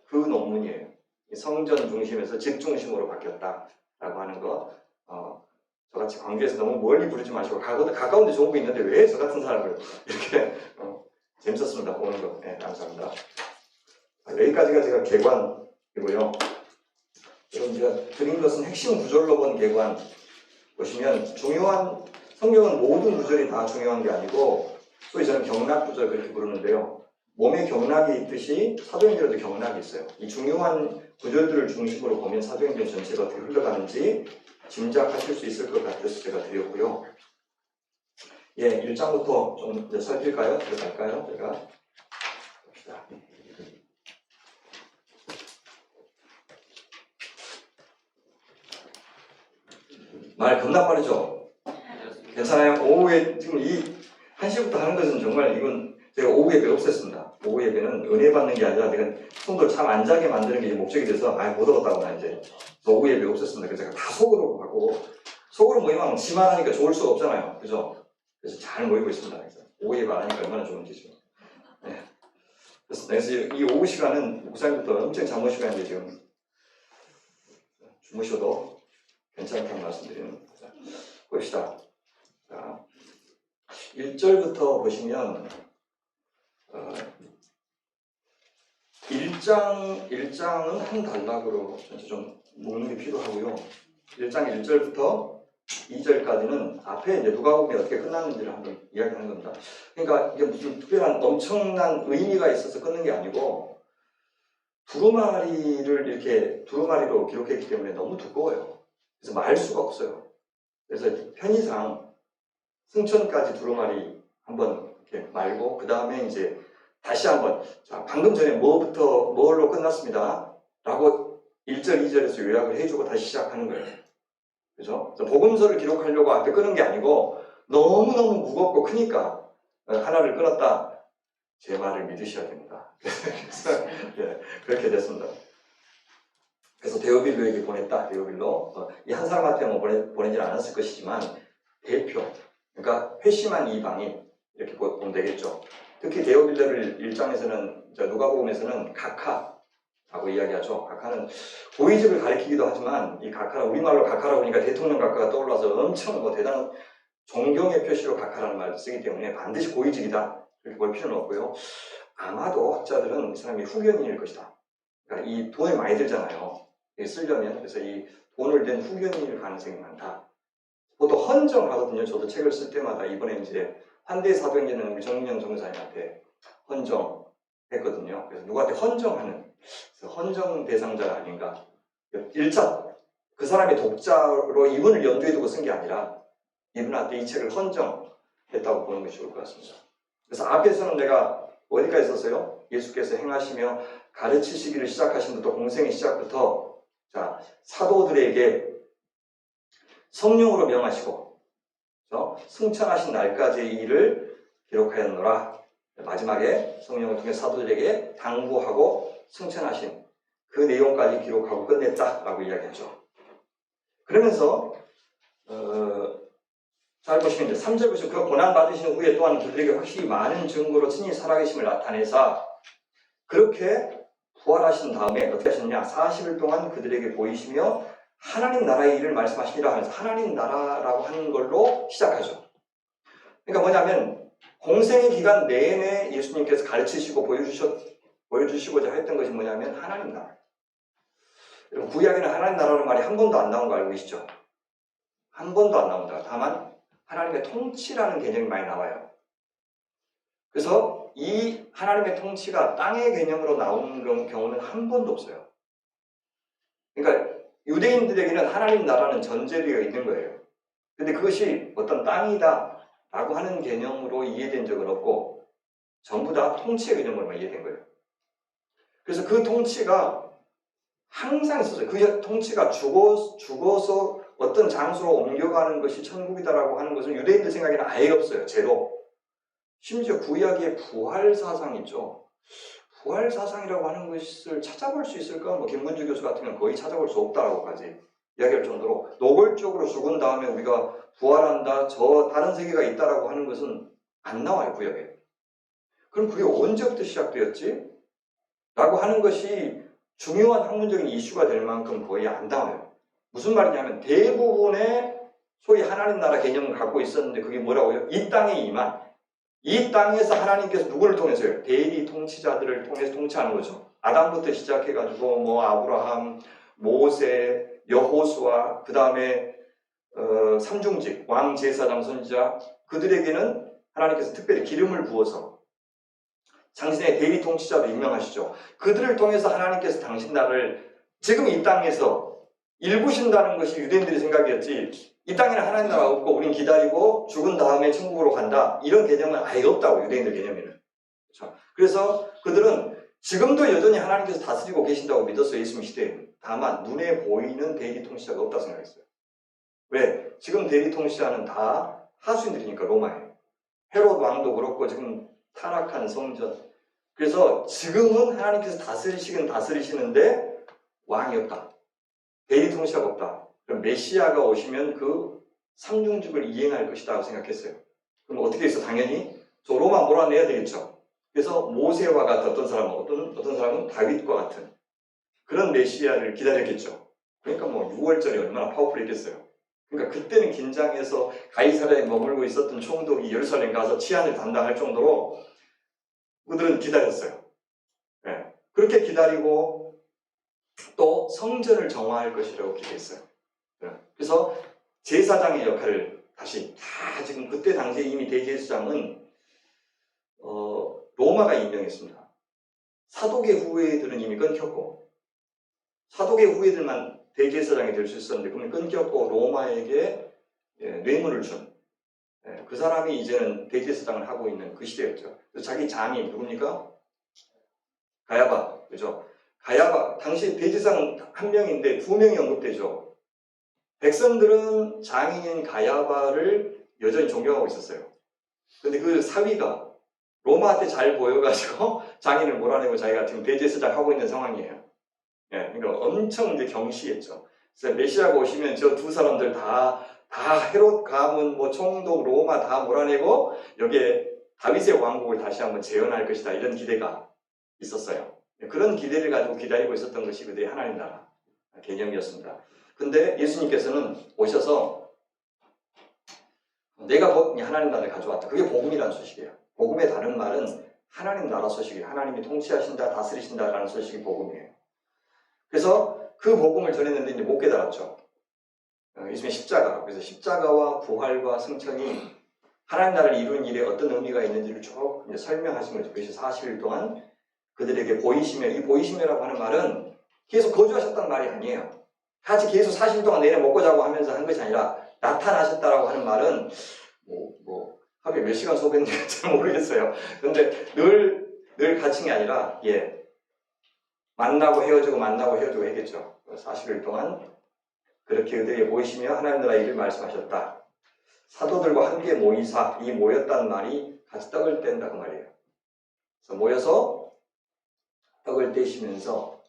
그 논문이에요. 성전 중심에서 집 중심으로 바뀌었다라고 하는 거. 저같이 광주에서 너무 멀리 부르지 마시고 가까운데 좋은 거 있는데 왜 저 같은 사람을 이렇게 재밌었습니다. 보는 거. 감사합니다. 여기까지가 제가 개관이고요. 지금 제가 드린 것은 핵심 구절로 본 개관. 보시면 성경은 모든 구절이 다 중요한 게 아니고 소위 저는 경락 구절 그렇게 부르는데요. 몸에 경락이 있듯이 사도행전에도 경락이 있어요. 이 중요한 구절들을 중심으로 보면 사도행전 전체가 어떻게 흘러가는지 짐작하실 수 있을 것 같아서 제가 드렸고요. 1장부터 좀 이제 살필까요? 들어갈까요? 제가 봅시다. 말 겁나 빠르죠? 괜찮아요? 오후에 지금 이 1시부터 하는 것은 정말 이건 제가 오후 예배 없앴습니다. 오후 예배는 은혜 받는 게 아니라 내가 성도를 잠 안 자게 만드는 게 목적이 돼서 못 얻었다고 나 이제 오후 예배 없앴습니다. 그래서 제가 다 속으로 하고 속으로 모이면 지만하니까 좋을 수가 없잖아요. 그죠? 그래서 잘 모이고 있습니다. 그래서 오후 예배 안 하니까 얼마나 좋은지죠. 그래서 이 오후 시간은 목사님부터 엄청 잠못 시간인데 지금 주무셔도 괜찮다는 말씀드리는 거죠. 봅시다. 자, 1절부터 보시면 1장은 한 단락으로 전체 좀 묶는 게 필요하고요. 1장 1절부터 2절까지는 앞에 이제 누가복음이 어떻게 끝났는지를 한번 이야기하는 겁니다. 그러니까 이게 무슨 특별한 엄청난 의미가 있어서 끊는 게 아니고 두루마리로 기록했기 때문에 너무 두꺼워요. 그래서 말 수가 없어요. 그래서 편의상 승천까지 두루마리 한번 이렇게 말고 그 다음에 이제 다시 한번 자 방금 전에 뭘로 끝났습니다. 라고 1절, 2절에서 요약을 해주고 다시 시작하는 거예요. 그죠? 복음서를 기록하려고 앞에 끄는 게 아니고 너무너무 무겁고 크니까 하나를 끊었다. 제 말을 믿으셔야 됩니다. 그래서 예, 그렇게 됐습니다. 그래서 데오빌로에게 보냈다. 데오빌로 이 한 사람한테는 보내지 않았을 것이지만 대표, 그러니까 회심한 이방인 이렇게 보면 되겠죠. 특히 데오빌로를 1장에서는 누가복음에서는 각하라고 이야기하죠. 각하는 고위직을 가리키기도 하지만 이 각하는 우리말로 각하라고 하니까 대통령 각하가 떠올라서 엄청 대단한 존경의 표시로 각하라는 말을 쓰기 때문에 반드시 고위직이다. 이렇게 볼 필요는 없고요. 아마도 학자들은 이 사람이 후견인일 것이다. 그러니까 이 돈이 많이 들잖아요. 쓰려면. 그래서 이 돈을 낸 후견인일 가능성이 많다. 보통 헌정하거든요. 저도 책을 쓸 때마다 이번에 이제 환대 사도행전은 우리 정민영 전무사님한테 헌정했거든요. 그래서 누구한테 헌정하는 헌정 대상자가 아닌가. 1차 그 사람의 독자로 이분을 염두에 두고 쓴 게 아니라 이분한테 이 책을 헌정했다고 보는 것이 좋을 것 같습니다. 그래서 앞에서는 내가 어디까지 썼어요? 예수께서 행하시며 가르치시기를 시작하신 부터 공생의 시작부터 자 사도들에게 성령으로 명하시고 승천하신 날까지의 일을 기록하였노라. 마지막에 성령을 통해 사도들에게 당부하고 승천하신 그 내용까지 기록하고 끝냈다라고 이야기하죠. 그러면서 잘 보시면 이제 3절 보시면 그 고난 받으신 후에 또한 그들에게 확실히 많은 증거로 친히 살아계심을 나타내사 그렇게 부활하신 다음에 어떻게 하셨냐? 40일 동안 그들에게 보이시며 하나님 나라의 일을 말씀하시니라 하면서 하나님 나라라고 하는 걸로 시작하죠. 그러니까 뭐냐면 공생의 기간 내내 예수님께서 가르치시고 보여주시고자 했던 것이 뭐냐면 하나님 나라. 여러분 구약에는 하나님 나라라는 말이 한 번도 안 나온 거 알고 계시죠? 한 번도 안 나온다. 다만 하나님의 통치라는 개념이 많이 나와요. 그래서 이 하나님의 통치가 땅의 개념으로 나오는 경우는 한 번도 없어요. 그러니까 유대인들에게는 하나님 나라는 전제되어 있는 거예요. 근데 그것이 어떤 땅이다 라고 하는 개념으로 이해된 적은 없고 전부 다 통치의 개념으로만 이해된 거예요. 그래서 그 통치가 항상 있었어요. 그 통치가 죽어서 어떤 장소로 옮겨가는 것이 천국이다라고 하는 것은 유대인들 생각에는 아예 없어요. 제로. 심지어 구약의 부활 사상 있죠. 부활 사상이라고 하는 것을 찾아볼 수 있을까? 김문주 교수 같은 경우는 거의 찾아볼 수 없다라고까지 이야기할 정도로 노골적으로 죽은 다음에 우리가 부활한다, 저 다른 세계가 있다라고 하는 것은 안 나와요, 구약에. 그럼 그게 언제부터 시작되었지? 라고 하는 것이 중요한 학문적인 이슈가 될 만큼 거의 안 나와요. 무슨 말이냐면 대부분의 소위 하나님 나라 개념을 갖고 있었는데 그게 뭐라고요? 이 땅에 임한 이 땅에서 하나님께서 누구를 통해서요? 대리 통치자들을 통해서 통치하는 거죠. 아담부터 시작해가지고 아브라함, 모세, 여호수아, 그 다음에 삼중직, 왕, 제사장, 선지자 그들에게는 하나님께서 특별히 기름을 부어서 당신의 대리 통치자로 임명하시죠. 그들을 통해서 하나님께서 당신 나라를 지금 이 땅에서 일구신다는 것이 유대인들의 생각이었지 이 땅에는 하나님 나라가 없고 우린 기다리고 죽은 다음에 천국으로 간다. 이런 개념은 아예 없다고 유대인들 개념에는. 그렇죠? 그래서 그들은 지금도 여전히 하나님께서 다스리고 계신다고 믿었어요. 예수님 시대에는. 다만 눈에 보이는 대리 통치자가 없다고 생각했어요. 왜? 지금 대리 통치자는 다 하수인들이니까 로마에. 헤롯 왕도 그렇고 지금 타락한 성전. 그래서 지금은 하나님께서 다스리시는데 왕이 없다. 대리 통치자가 없다. 그럼 메시아가 오시면 그 삼중직을 이행할 것이다 생각했어요. 그럼 어떻게 했어? 당연히 저 로마 몰아내야 되겠죠. 그래서 모세와 같은 어떤 사람은 다윗과 같은 그런 메시아를 기다렸겠죠. 그러니까 6월절이 얼마나 파워풀했겠어요. 그러니까 그때는 긴장해서 가이사랴에 머물고 있었던 총독이 예루살렘 가서 치안을 담당할 정도로 그들은 기다렸어요. 네. 그렇게 기다리고 또 성전을 정화할 것이라고 기대했어요. 그래서 제사장의 역할을 다시 다 지금 그때 당시에 이미 대제사장은 로마가 임명했습니다. 사독의 후예들은 이미 끊겼고 사독의 후예들만 대제사장이 될 수 있었는데 그러면 끊겼고 로마에게 뇌물을 준 그 사람이 이제는 대제사장을 하고 있는 그 시대였죠. 그래서 자기 장인 누굽니까? 가야바, 그죠? 가야바 당시 대제사장 한 명인데 두 명이 언급되죠. 백성들은 장인인 가야바를 여전히 존경하고 있었어요. 근데 그 사위가 로마한테 잘 보여가지고 장인을 몰아내고 자기가 지금 대제사장 하고 있는 상황이에요. 그러니까 엄청 이제 경시했죠. 그래서 메시아가 오시면 저 두 사람들 다 헤롯 가문, 뭐 총독, 로마 다 몰아내고 여기에 다윗의 왕국을 다시 한번 재현할 것이다. 이런 기대가 있었어요. 그런 기대를 가지고 기다리고 있었던 것이 그들의 하나님 나라 개념이었습니다. 근데 예수님께서는 오셔서 내가 하나님 나라를 가져왔다. 그게 복음이라는 소식이에요. 복음의 다른 말은 하나님 나라 소식이에요. 하나님이 통치하신다, 다스리신다라는 소식이 복음이에요. 그래서 그 복음을 전했는데 이제 못 깨달았죠. 예수님의 십자가. 그래서 십자가와 부활과 승천이 하나님 나라를 이룬 일에 어떤 의미가 있는지를 쭉 이제 설명하신 거죠. 그래서 40일 동안 그들에게 보이시며, 이 보이시며라고 하는 말은 계속 거주하셨다는 말이 아니에요. 같이 계속 40일 동안 내내 먹고 자고 하면서 한 것이 아니라 나타나셨다라고 하는 말은 하루에 몇 시간 소개했는지 잘 모르겠어요. 근데 늘 갇힌 게 아니라 만나고 헤어지고 했겠죠. 40일 동안 그렇게 그들에게 보이시며 하나님 나라 일을 말씀하셨다. 사도들과 함께 모이사, 이 모였다는 말이 같이 떡을 뗀다 그 말이에요. 그래서 모여서 떡을 떼시면서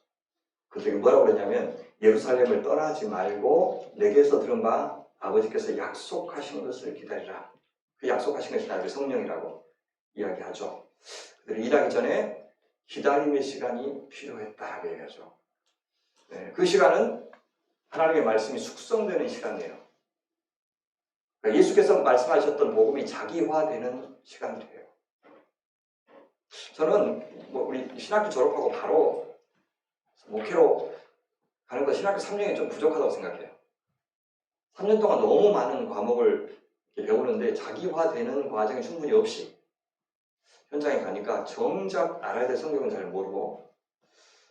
그들에게 뭐라고 그러냐면 예루살렘을 떠나지 말고 내게서 들은 바 아버지께서 약속하신 것을 기다리라. 그 약속하신 것이 나에게 성령이라고 이야기하죠. 그들이 일하기 전에 기다림의 시간이 필요했다라고 얘기하죠. 그 시간은 하나님의 말씀이 숙성되는 시간이에요. 그러니까 예수께서 말씀하셨던 복음이 자기화되는 시간이에요. 저는 우리 신학교 졸업하고 바로 목회로 가는 거 신학교 3년이 좀 부족하다고 생각해요. 3년 동안 너무 많은 과목을 배우는데 자기화되는 과정이 충분히 없이 현장에 가니까 정작 알아야 될 성경은 잘 모르고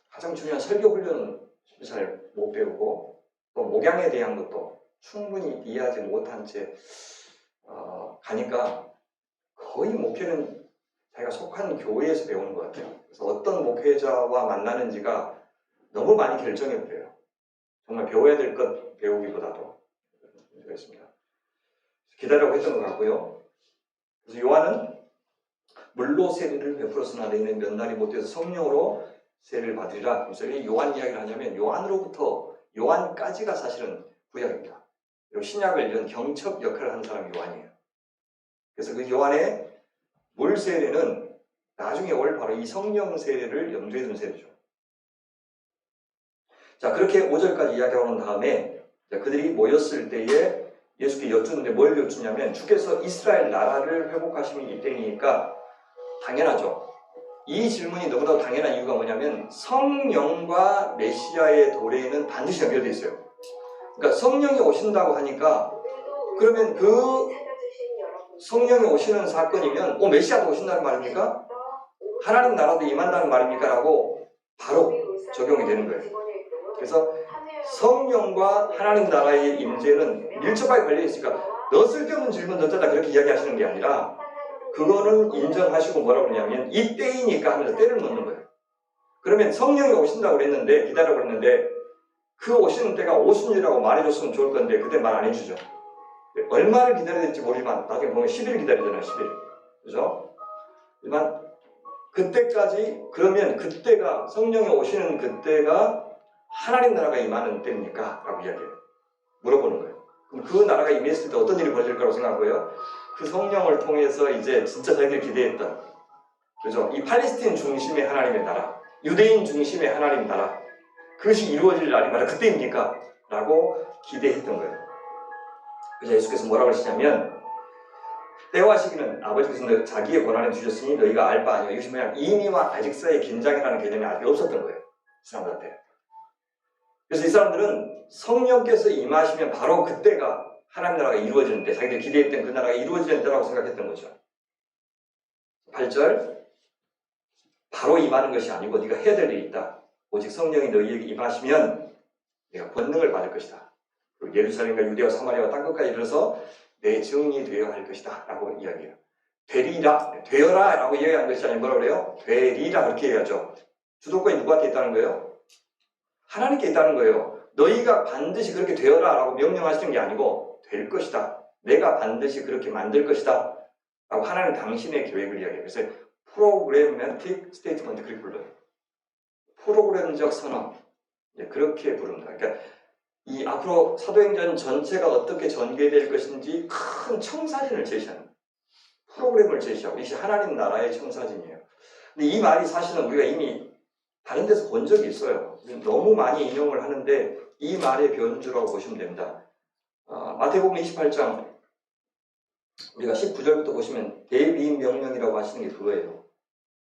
가장 중요한 설교 훈련은 잘 못 배우고 또 목양에 대한 것도 충분히 이해하지 못한 채 가니까 거의 목회는 자기가 속한 교회에서 배우는 것 같아요. 그래서 어떤 목회자와 만나는지가 너무 많이 결정이 돼요. 정말 배워야 될 것 배우기보다도 그렇습니다. 기다리라고 했던 것 같고요. 그래서 요한은 물로 세례를 베풀었으나 너희는 몇 날이 못 돼서 성령으로 세례를 받으리라. 그래서 이 요한 이야기를 하냐면 요한으로부터 요한까지가 사실은 구약입니다. 그리고 신약을 이런 경첩 역할을 하는 사람이 요한이에요. 그래서 그 요한의 물 세례는 나중에 올 바로 이 성령 세례를 염두에 둔 세례죠. 자, 그렇게 5절까지 이야기하고 난 다음에 그들이 모였을 때에 예수께 여쭈는데 뭘 여쭈냐면 주께서 이스라엘 나라를 회복하시면 이때이니까 당연하죠. 이 질문이 너무나도 당연한 이유가 뭐냐면 성령과 메시아의 도래는 반드시 연결되어 있어요. 그러니까 성령이 오신다고 하니까 그러면 그 성령이 오시는 사건이면 메시아가 오신다는 말입니까? 하나님 나라도 임한다는 말입니까? 라고 바로 적용이 되는 거예요. 그래서 성령과 하나님 나라의 임재는 밀접하게 걸려있으니까 너 쓸데없는 질문 던졌다 그렇게 이야기하시는 게 아니라 그거는 인정하시고 뭐라고 그러냐면 이때이니까 하면서 때를 놓는 거예요. 그러면 성령이 오신다고 그랬는데 기다리라고 그랬는데 그 오시는 때가 오순이라고 말해줬으면 좋을 건데 그때 말 안 해주죠. 얼마를 기다려야 될지 모르지만 나중에 보면 10일 기다리잖아요. 10일. 그죠? 하지만 그때까지 그러면 그때가 성령이 오시는 그때가 하나님 나라가 임하는 때입니까? 라고 이야기해요. 물어보는 거예요. 그럼 그 나라가 임했을 때 어떤 일이 벌어질 거라고 생각하고요? 그 성령을 통해서 이제 진짜 자기들이 기대했던 그죠? 이 팔레스틴 중심의 하나님의 나라, 유대인 중심의 하나님 나라 그것이 이루어질 날이 바로 그때입니까? 라고 기대했던 거예요. 그래서 예수께서 뭐라고 하시냐면 때와 시기는 아버지께서 자기의 권한에 주셨으니 너희가 알 바 아니오. 이것이 뭐냐, 이미와 아직 사이의 긴장이라는 개념이 아직 없었던 거예요, 이 사람들한테. 그래서 이 사람들은 성령께서 임하시면 바로 그때가 하나님 나라가 이루어지는 때, 자기들이 기대했던 그 나라가 이루어지는 때라고 생각했던 거죠. 8절, 바로 임하는 것이 아니고 네가 해야 될 일이 있다. 오직 성령이 너희에게 임하시면 네가 권능을 받을 것이다. 그리고 예루살렘과 유대와 사마리아와 땅끝까지 이르러서 내 증인이 되어야 할 것이다 라고 이야기해요. 되리라, 되어라 라고 이야기하는 것이 아니고 뭐라고 그래요? 되리라 그렇게 얘기하죠. 주도권이 누구한테 있다는 거예요? 하나님께 있다는 거예요. 너희가 반드시 그렇게 되어라 라고 명령하시는 게 아니고 될 것이다. 내가 반드시 그렇게 만들 것이다 라고 하나님 당신의 계획을 이야기해요. 그래서 프로그래매틱 스테이트먼트 그렇게 불러요. 프로그램적 선언, 그렇게 부릅니다. 그러니까 이 앞으로 사도행전 전체가 어떻게 전개될 것인지 큰 청사진을 제시하는 프로그램을 제시하고, 이것이 하나님 나라의 청사진이에요. 근데 이 말이 사실은 우리가 이미 다른 데서 본 적이 있어요. 너무 많이 인용을 하는데 이 말의 변주라고 보시면 됩니다. 마태복음 28장 우리가 19절부터 보시면 대비임 명령이라고 하시는 게 그거예요.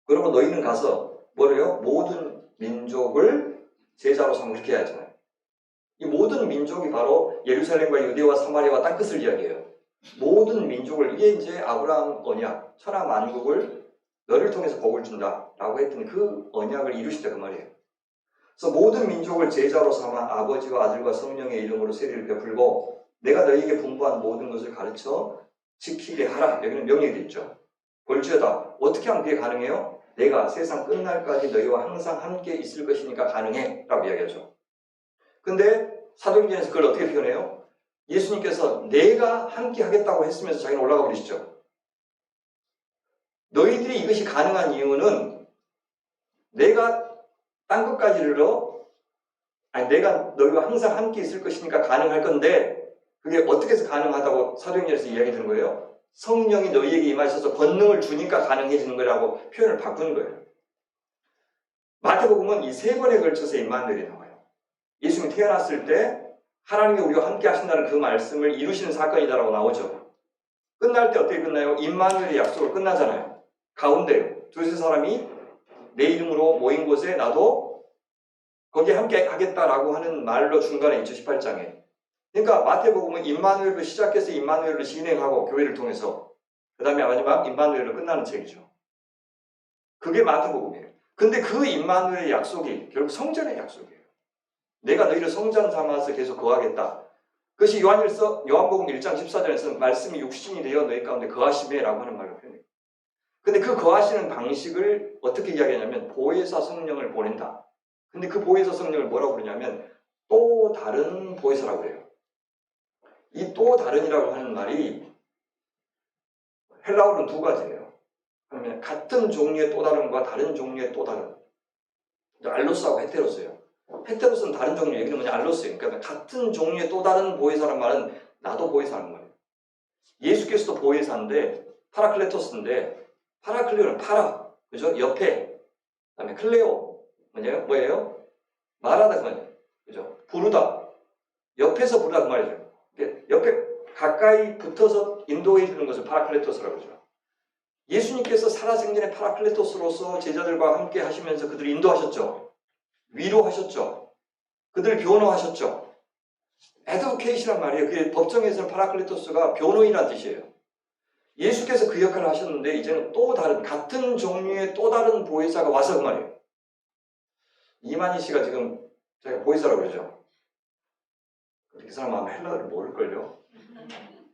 그러고 너희는 가서 뭐래요? 모든 민족을 제자로 삼고 그렇게 해야 하잖아요. 이 모든 민족이 바로 예루살렘과 유대와 사마리아와 땅끝을 이야기해요. 모든 민족을, 이게 이제 아브라함 언약, 천하 만국을 너를 통해서 복을 준다 라고 했던 그 언약을 이루시다 그 말이에요. 그래서 모든 민족을 제자로 삼아 아버지와 아들과 성령의 이름으로 세례를 베풀고 내가 너희에게 분부한 모든 것을 가르쳐 지키게 하라. 여기는 명령이 되어 있죠. 볼지어다. 어떻게 하면 그게 가능해요? 내가 세상 끝날까지 너희와 항상 함께 있을 것이니까 가능해 라고 이야기하죠. 근데 사도행전에서 그걸 어떻게 표현해요? 예수님께서 내가 함께 하겠다고 했으면서 자기는 올라가 버리시죠. 너희들이 이것이 가능한 이유는 내가 땅끝까지 이르러, 내가 너희와 항상 함께 있을 것이니까 가능할 건데, 그게 어떻게 해서 가능하다고 사도행전에서 이야기 드는 거예요? 성령이 너희에게 임하셔서 권능을 주니까 가능해지는 거라고 표현을 바꾸는 거예요. 마태복음은 이 세 번에 걸쳐서 임마누엘이 나와요. 예수님이 태어났을 때 하나님이 우리와 함께 하신다는 그 말씀을 이루시는 사건이다라고 나오죠. 끝날 때 어떻게 끝나요? 임마누엘의 약속으로 끝나잖아요. 가운데요. 두세 사람이 내 이름으로 모인 곳에 나도 거기에 함께 하겠다라고 하는 말로 중간에 있죠. 18장에. 그러니까 마태복음은 임마누엘로 시작해서 임마누엘로 진행하고 교회를 통해서 그 다음에 마지막 임마누엘로 끝나는 책이죠. 그게 마태복음이에요. 근데 그 임마누엘의 약속이 결국 성전의 약속이에요. 내가 너희를 성전 삼아서 계속 거하겠다. 그것이 요한복음 1장 14절에서 말씀이 육신이 되어 너희 가운데 거하시매 라고 하는 말로 표현해요. 근데 그 거하시는 방식을 어떻게 이야기하냐면 보혜사 성령을 보낸다. 근데 그 보혜사 성령을 뭐라고 그러냐면 또 다른 보혜사라고 해요. 이 또 다른이라고 하는 말이 헬라어로는 두 가지예요. 그러면 같은 종류의 또 다른과 다른 종류의 또 다른. 알로스하고 헤테로스예요. 헤테로스는 다른 종류, 여기는 뭐냐 알로스예요. 그러니까 같은 종류의 또 다른 보혜사란 말은 나도 보혜사라는 거예요. 예수께서도 보혜사인데 파라클레토스인데 파라클레오는 파라, 그죠? 옆에. 그다음에 클레오 뭐예요? 말하다 그 말이에요. 그죠? 부르다. 옆에서 부르다 그 말이죠. 옆에 가까이 붙어서 인도해 주는 것을 파라클레토스라고 그러죠. 예수님께서 살아생전에 파라클레토스로서 제자들과 함께 하시면서 그들을 인도하셨죠. 위로하셨죠. 그들을 변호하셨죠. 에듀케이션이란 말이에요. 그게 법정에서는 파라클레토스가 변호인이라는 뜻이에요. 예수께서 그 역할을 하셨는데 이제는 또 다른 같은 종류의 또 다른 보혜사가 와서 그 말이에요. 이만희 씨가 지금 제가 보혜사라고 그러죠. 그 사람 아마 헬라어를 모를걸요.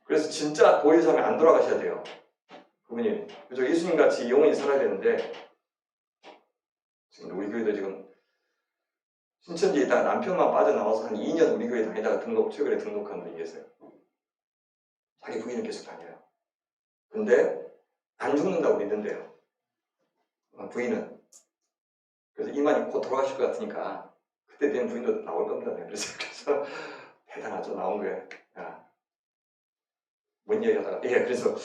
그래서 진짜 보혜사면 안 돌아가셔야 돼요. 그분이 그죠? 예수님같이 영원히 살아야 되는데 지금 우리 교회도 지금 신천지에 있다가 남편만 빠져나와서 한 2년 우리 교회 다니다가 최근에 등록한 분이 계세요. 자기 부인은 계속 다녀요. 근데 안 죽는다고 믿는데요. 부인은. 그래서 이만희 곧 돌아가실 것 같으니까 그때 되면 부인도 나올 겁니다. 그래서 대단하죠. 나온 거예요. 뭔 얘기 하다가 그래서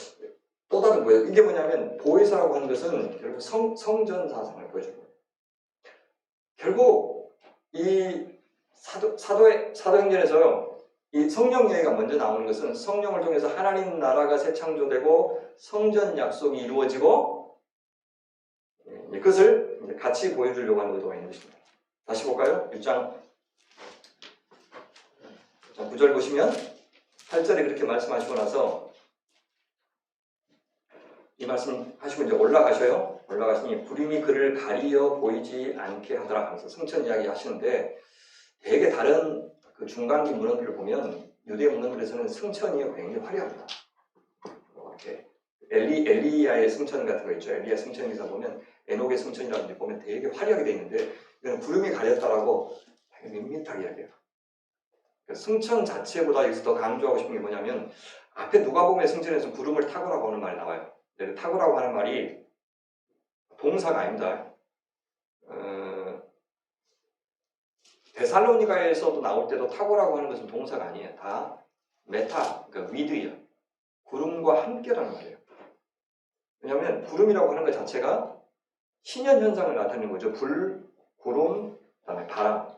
또 다른 거예요. 이게 뭐냐면 보혜사라고 하는 것은 결국 성전 사상을 보여주는 거예요. 결국 이 사도행전에서요. 이 성령 이야기가 먼저 나오는 것은 성령을 통해서 하나님 나라가 새창조되고 성전 약속이 이루어지고 그것을 같이 보여주려고 하는 의도가 있는 것입니다. 다시 볼까요? 6장 9절 보시면 8절에 그렇게 말씀하시고 나서 이 말씀 하시고 이제 올라가셔요. 올라가시니 구름이 그를 가리어 보이지 않게 하더라 하면서 성전 이야기 하시는데 되게 다른 그 중간기 문헌들을 보면 유대 문헌들에서는 성천이 굉장히 화려합니다. 이렇게 엘리야의 성천 같은 거 있죠. 엘리야 성천에서 보면 에녹의 성천이라든지 보면 되게 화려하게 되어 있는데 이건 구름이 가렸다라고 되게 밋밋하게 이야기해요. 성천 자체보다 여기서 더 강조하고 싶은 게 뭐냐면 앞에 누가복음의 성천에서 구름을 타고라고 하는 말이 나와요. 타고라고 하는 말이 동사가 아닙니다. 데살로니가에서도 나올 때도 타고라고 하는 것은 동사가 아니에요. 다 메타, 그러니까 위드예요. 구름과 함께라는 말이에요. 왜냐하면 구름이라고 하는 것 자체가 신현 현상을 나타내는 거죠. 불, 구름, 그다음에 바람.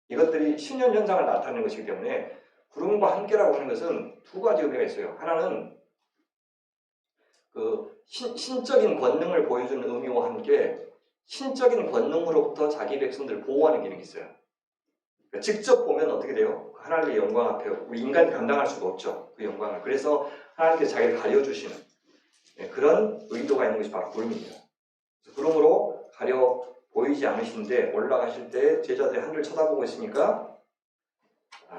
이것들이 신현 현상을 나타내는 것이기 때문에 구름과 함께라고 하는 것은 두 가지 의미가 있어요. 하나는 그 신적인 권능을 보여주는 의미와 함께 신적인 권능으로부터 자기 백성들을 보호하는 기능이 있어요. 그러니까 직접 보면 어떻게 돼요? 하나님의 영광 앞에 우리 인간이 감당할 수가 없죠. 그 영광을. 그래서 하나님께서 자기를 가려주시는 그런 의도가 있는 것이 바로 구름입니다. 구름으로 가려 보이지 않으시는데 올라가실 때 제자들이 하늘을 쳐다보고 있으니까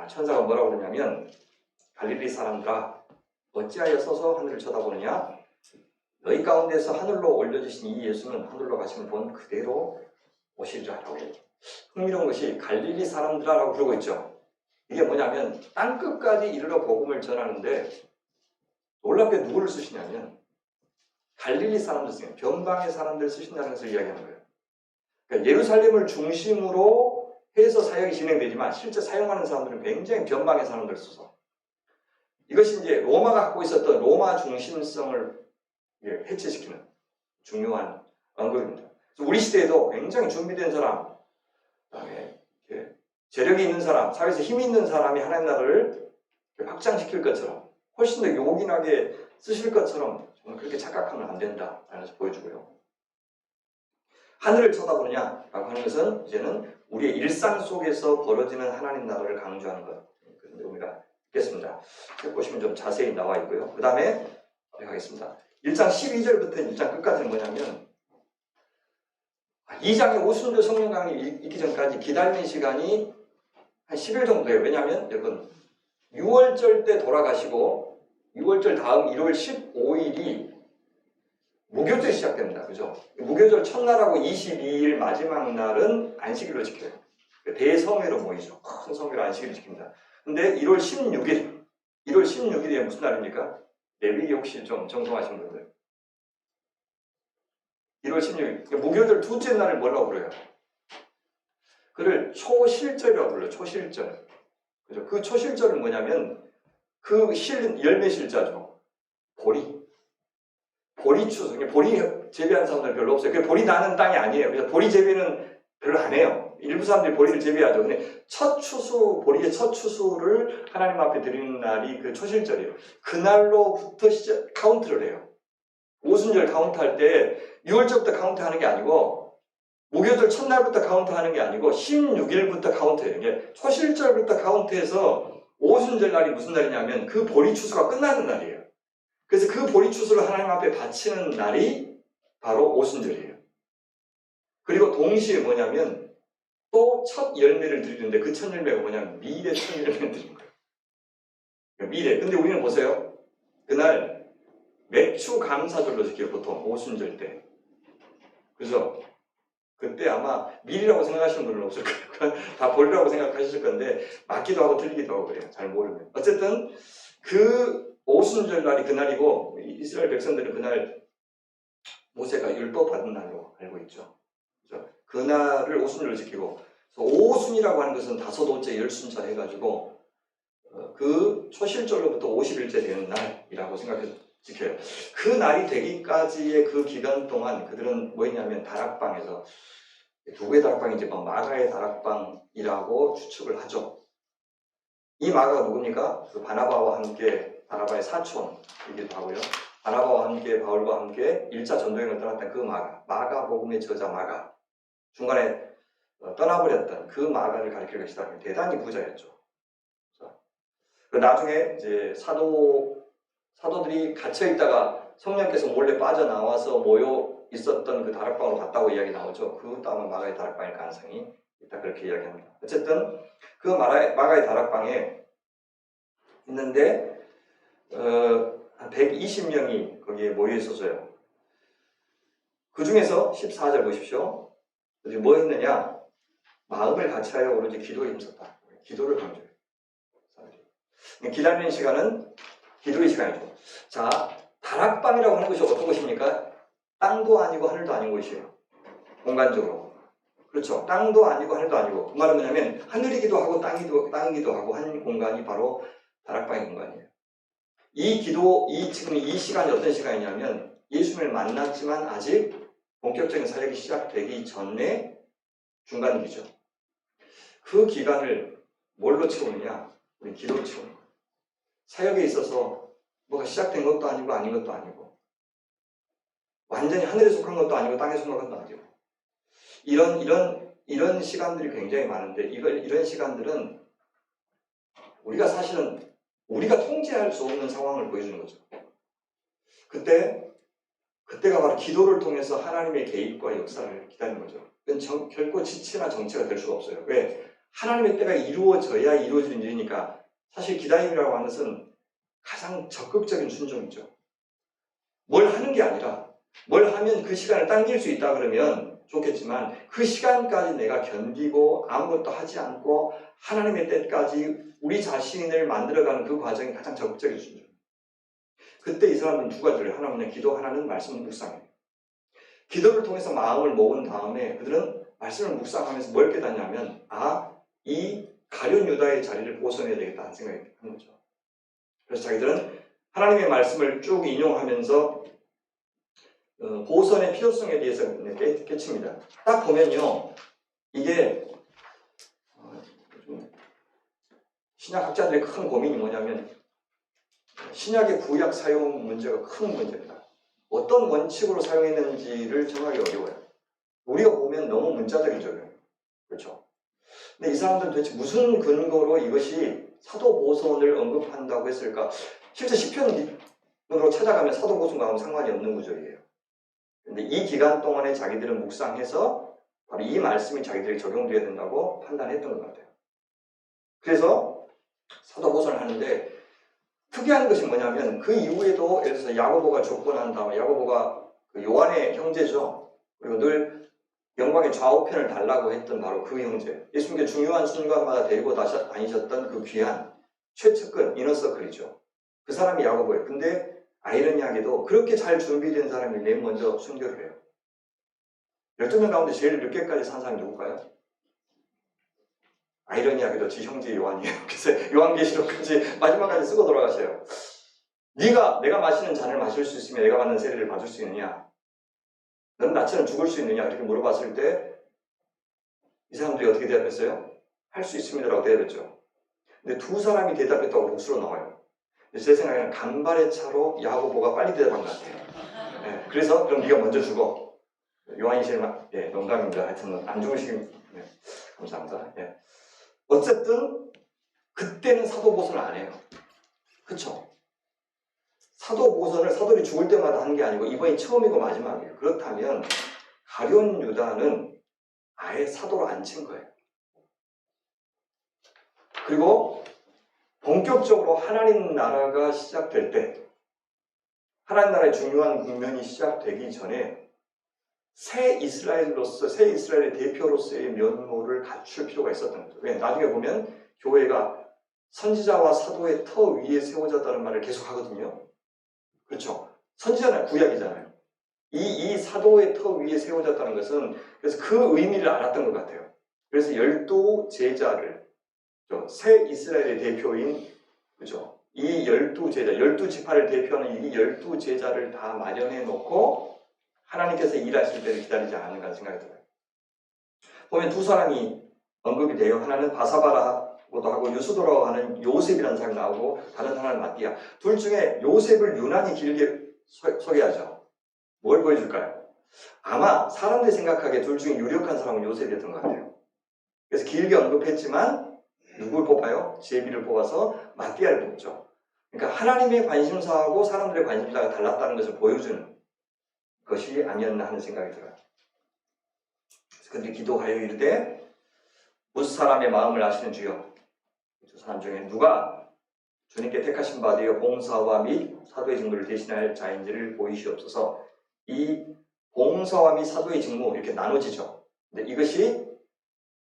천사가 뭐라고 그러냐면 갈릴리 사람들아 어찌하여 서서 하늘을 쳐다보느냐 너희 가운데서 하늘로 올려주신 이 예수는 하늘로 가시는 본 그대로 오시리라라고 해요. 흥미로운 것이 갈릴리 사람들아라고 부르고 있죠. 이게 뭐냐면 땅끝까지 이르러 복음을 전하는데 놀랍게 누구를 쓰시냐면 갈릴리 사람들 쓰세요. 변방의 사람들 쓰신다는 것을 이야기하는 거예요. 그러니까 예루살렘을 중심으로 해서 사역이 진행되지만 실제 사용하는 사람들은 굉장히 변방의 사람들을 써서 이것이 이제 로마가 갖고 있었던 로마 중심성을 해체시키는 중요한 언급입니다. 우리 시대에도 굉장히 준비된 사람, 그다음에 재력이 있는 사람, 사회에서 힘이 있는 사람이 하나님 나라를 확장시킬 것처럼 훨씬 더 요긴하게 쓰실 것처럼 그렇게 착각하면 안 된다라는 것을 보여주고요. 하늘을 쳐다보느냐라고 하는 것은 이제는 우리의 일상 속에서 벌어지는 하나님 나라를 강조하는 것 그런 의미가 있겠습니다. 보시면 좀 자세히 나와 있고요. 그 다음에 가겠습니다. 1장 12절부터 1장 끝까지는 뭐냐면 2장의 오순절 성령 강의 있기 전까지 기다리는 시간이 한 10일 정도 돼요. 왜냐하면 여러분 6월절 때 돌아가시고 6월절 다음 1월 15일이 무교절이 시작됩니다. 그죠? 무교절 첫날하고 22일 마지막 날은 안식일로 지켜요. 대성회로 모이죠. 큰 성회로 안식일을 지킵니다. 근데 1월 16일이 무슨 날입니까? 레위기 혹시 좀 정통하신 분들. 1월 16일. 무교절 둘째 날을 뭐라고 그래요? 그를 초실절이라고 불러요. 초실절. 그죠? 그 초실절은 뭐냐면 그 열매 실자죠. 보리 추수. 보리 재배하는 사람들 별로 없어요. 그 보리 나는 땅이 아니에요. 그래서 보리 재배는 별로 안 해요. 일부 사람들이 보리를 재배하죠. 근데 보리의 첫 추수를 하나님 앞에 드리는 날이 그 초실절이에요. 그날로부터 카운트를 해요. 오순절 카운트할 때 6월절부터 카운트하는 게 아니고 무교절 첫날부터 카운트하는 게 아니고 16일부터 카운트해요. 이게 초실절부터 카운트해서 오순절 날이 무슨 날이냐면 그 보리 추수가 끝나는 날이에요. 그래서 그 보리 추수를 하나님 앞에 바치는 날이 바로 오순절이에요. 그리고 동시에 뭐냐면 또 첫 열매를 드리는데 그 첫 열매가 뭐냐면 밀의 첫 열매를 드리는 거예요. 밀에. 근데 우리는 보세요. 그날 맥주 감사절로 지켜요. 보통 오순절 때. 그래서 그때 아마 밀이라고 생각하시는 분은 없을 거예요. 다 보리라고 생각하실 건데 맞기도 하고 틀리기도 하고 그래요. 잘 모르면. 어쨌든 그 오순절 날이 그날이고 이스라엘 백성들은 그날 모세가 율법 받은 날로 알고 있죠. 그래서 그날을 오순절로 지키고 오순이라고 하는 것은 다섯오째 열순절 해가지고 그 초실절로부터 50일째 되는 날이라고 생각해서 지켜요. 그 날이 되기까지의 그 기간 동안 그들은 뭐 했냐면 다락방에서 누구의 다락방인지 마가의 다락방이라고 추측을 하죠. 이 마가가 누굽니까? 그 바나바와 함께 바나바의 사촌이기도 하고요. 바나바와 함께 바울과 함께 1차 전도여행을 떠났던 그 마가복음의 저자 마가, 중간에 떠나버렸던 그 마가를 가리킬 것이다. 대단히 부자였죠. 나중에 이제 사도들이 갇혀 있다가 성령께서 몰래 빠져나와서 모여 있었던 그 다락방으로 갔다고 이야기 나오죠. 그것도 아마 마가의 다락방일 가능성이 있다, 그렇게 이야기합니다. 어쨌든 그 마가의 다락방에 있는데 한 120명이 거기에 모여 있었어요. 그 중에서 14절 보십시오. 뭐 했느냐? 마음을 같이 하여 오로지 기도에 힘썼다. 기도를 강조해요. 기다리는 시간은 기도의 시간이죠. 자, 다락방이라고 하는 것이 어떤 곳입니까? 땅도 아니고 하늘도 아닌 곳이에요. 공간적으로. 그렇죠. 땅도 아니고 하늘도 아니고. 그 말은 뭐냐면 하늘이기도 하고 땅이기도 하고 한 공간이 바로 다락방의 공간이에요. 지금 이 시간이 어떤 시간이냐면 예수님을 만났지만 아직 본격적인 사역이 시작되기 전에 중간기죠. 그 기간을 뭘로 채우느냐? 우리 기도로 채우는 거예요. 사역에 있어서 뭐가 시작된 것도 아니고 아닌 것도 아니고 완전히 하늘에 속한 것도 아니고 땅에 속한 것도 아니고 이런 시간들이 굉장히 많은데 이런 시간들은 우리가 사실은 우리가 통제할 수 없는 상황을 보여주는 거죠. 그때가 바로 기도를 통해서 하나님의 개입과 역사를 기다리는 거죠. 그건 결코 지체나 정체가 될 수가 없어요. 왜? 하나님의 때가 이루어져야 이루어지는 일이니까. 사실 기다림이라고 하는 것은 가장 적극적인 순종이죠. 뭘 하는 게 아니라 뭘 하면 그 시간을 당길 수 있다 그러면 좋겠지만 그 시간까지 내가 견디고 아무것도 하지 않고 하나님의 때까지 우리 자신을 만들어가는 그 과정이 가장 적극적인 순종. 그때 이 사람은 두 가지를, 하나는 기도, 하나는 말씀 묵상이에요. 기도를 통해서 마음을 모은 다음에 그들은 말씀을 묵상하면서 뭘 깨닫냐면 이 가룟 유다의 자리를 보존해야 되겠다는 생각이 하는 거죠. 그래서 자기들은 하나님의 말씀을 쭉 인용하면서 보선의 필요성에 대해서 깨칩니다. 딱 보면요, 이게 신약학자들의 큰 고민이 뭐냐면 신약의 구약 사용 문제가 큰 문제입니다. 어떤 원칙으로 사용했는지를 정하기 어려워요. 우리가 보면 너무 문자적이죠. 그렇죠? 근데 이 사람들은 도대체 무슨 근거로 이것이 사도보선을 언급한다고 했을까? 실제 시편으로 찾아가면 사도보선과 상관이 없는 구절이에요. 근데 이 기간 동안에 자기들은 묵상해서 바로 이 말씀이 자기들에게 적용되어야 된다고 판단했던 것 같아요. 그래서 사도보선을 하는데 특이한 것이 뭐냐면 그 이후에도 예를 들어서 야고보가 족보난 다음에 야고보가 그 요한의 형제죠. 그리고 늘 영광의 좌우편을 달라고 했던 바로 그 형제. 예수님께 중요한 순간마다 데리고 다니셨던 그 귀한 최측근 이너서클이죠. 그 사람이 야고보예요. 근데 아이러니하게도 그렇게 잘 준비된 사람이 맨 먼저 순교를 해요. 12명 가운데 제일 늦게까지 산 사람이 누굴까요? 아이러니하게도 지 형제 요한이에요. 그래서 요한계시록까지 마지막까지 쓰고 돌아가셔요. 내가 마시는 잔을 마실 수 있으면 내가 받는 세례를 받을 수 있느냐? 너는 나처럼 죽을 수 있느냐? 이렇게 물어봤을 때 이 사람들이 어떻게 대답했어요? 할 수 있습니다라고 대답했죠. 근데 두 사람이 대답했다고 복수로 나와요. 제 생각에는 간발의 차로 야고보가 빨리 대답한 것 같아요. 네, 그래서 그럼 네가 먼저 죽어. 요한이 제일 농담입니다. 하여튼 안 죽으시길 감사합니다. 예. 어쨌든 그때는 사도보선을 안 해요. 그쵸? 사도보선을 사도들이 죽을 때마다 하는 게 아니고 이번이 처음이고 마지막이에요. 그렇다면 가룟 유다는 아예 사도로 안 친 거예요. 그리고 본격적으로 하나님 나라가 시작될 때, 하나님 나라의 중요한 국면이 시작되기 전에 새 이스라엘의 대표로서의 면모를 갖출 필요가 있었던 거죠. 왜? 나중에 보면 교회가 선지자와 사도의 터 위에 세워졌다는 말을 계속 하거든요. 그렇죠? 선지자는 구약이잖아요. 이 사도의 터 위에 세워졌다는 것은 그래서 그 의미를 알았던 것 같아요. 그래서 12제자를 새 이스라엘의 대표인 그죠? 이 12제자, 12지파를 대표하는 이 12제자를 다 마련해 놓고 하나님께서 일하실 때를 기다리지 않았는가 생각이 들어요. 보면 두 사람이 언급이 돼요. 하나는 바사바라 하고 유수도라고 하는 요셉이라는 사람이 나오고 다른 하나는 마띠아. 둘 중에 요셉을 유난히 길게 소개하죠. 뭘 보여줄까요? 아마 사람들이 생각하기에 둘 중에 유력한 사람은 요셉이었던 것 같아요. 그래서 길게 언급했지만 누굴 뽑아요? 제비를 뽑아서 마띠아를 뽑죠. 그러니까 하나님의 관심사하고 사람들의 관심사가 달랐다는 것을 보여주는 것이 아니었나 하는 생각이 들어요. 그런데 기도하여 이르되 무슨 사람의 마음을 아시는 주여, 두 사람 중에 누가 주님께 택하신 바 되어 봉사와 및 사도의 직무를 대신할 자인지를 보이시옵소서. 이 봉사와 및 사도의 직무 이렇게 나눠지죠. 근데 이것이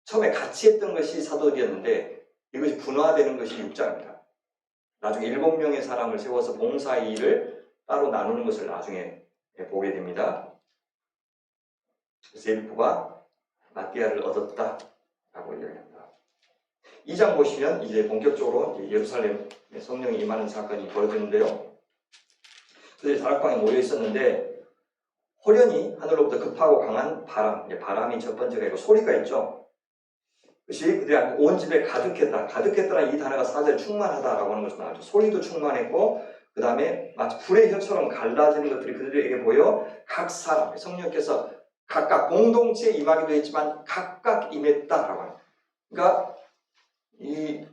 처음에 같이 했던 것이 사도들이었는데 이것이 분화되는 것이 6장입니다. 나중에 7명의 사람을 세워서 봉사의 일을 따로 나누는 것을 나중에 보게 됩니다. 그래서 엘프가 마띠아를 얻었다라고 이야기합니다. 2장 보시면 이제 본격적으로 예루살렘에 성령이 임하는 사건이 벌어지는데요. 그들이 다락방에 모여 있었는데 호련히 하늘로부터 급하고 강한 바람, 바람이 첫 번째가 있고 소리가 있죠. 그것이 그들이 온 집에 가득했다. 가득했다는 이 단어가 4절에 충만하다라고 하는 것이 나오죠. 소리도 충만했고 그 다음에 마치 불의 혀처럼 갈라지는 것들이 그들에게 보여 각 사람, 성령께서 각각 공동체에 임하기도 했지만 각각 임했다라고 합니다. 그러니까 이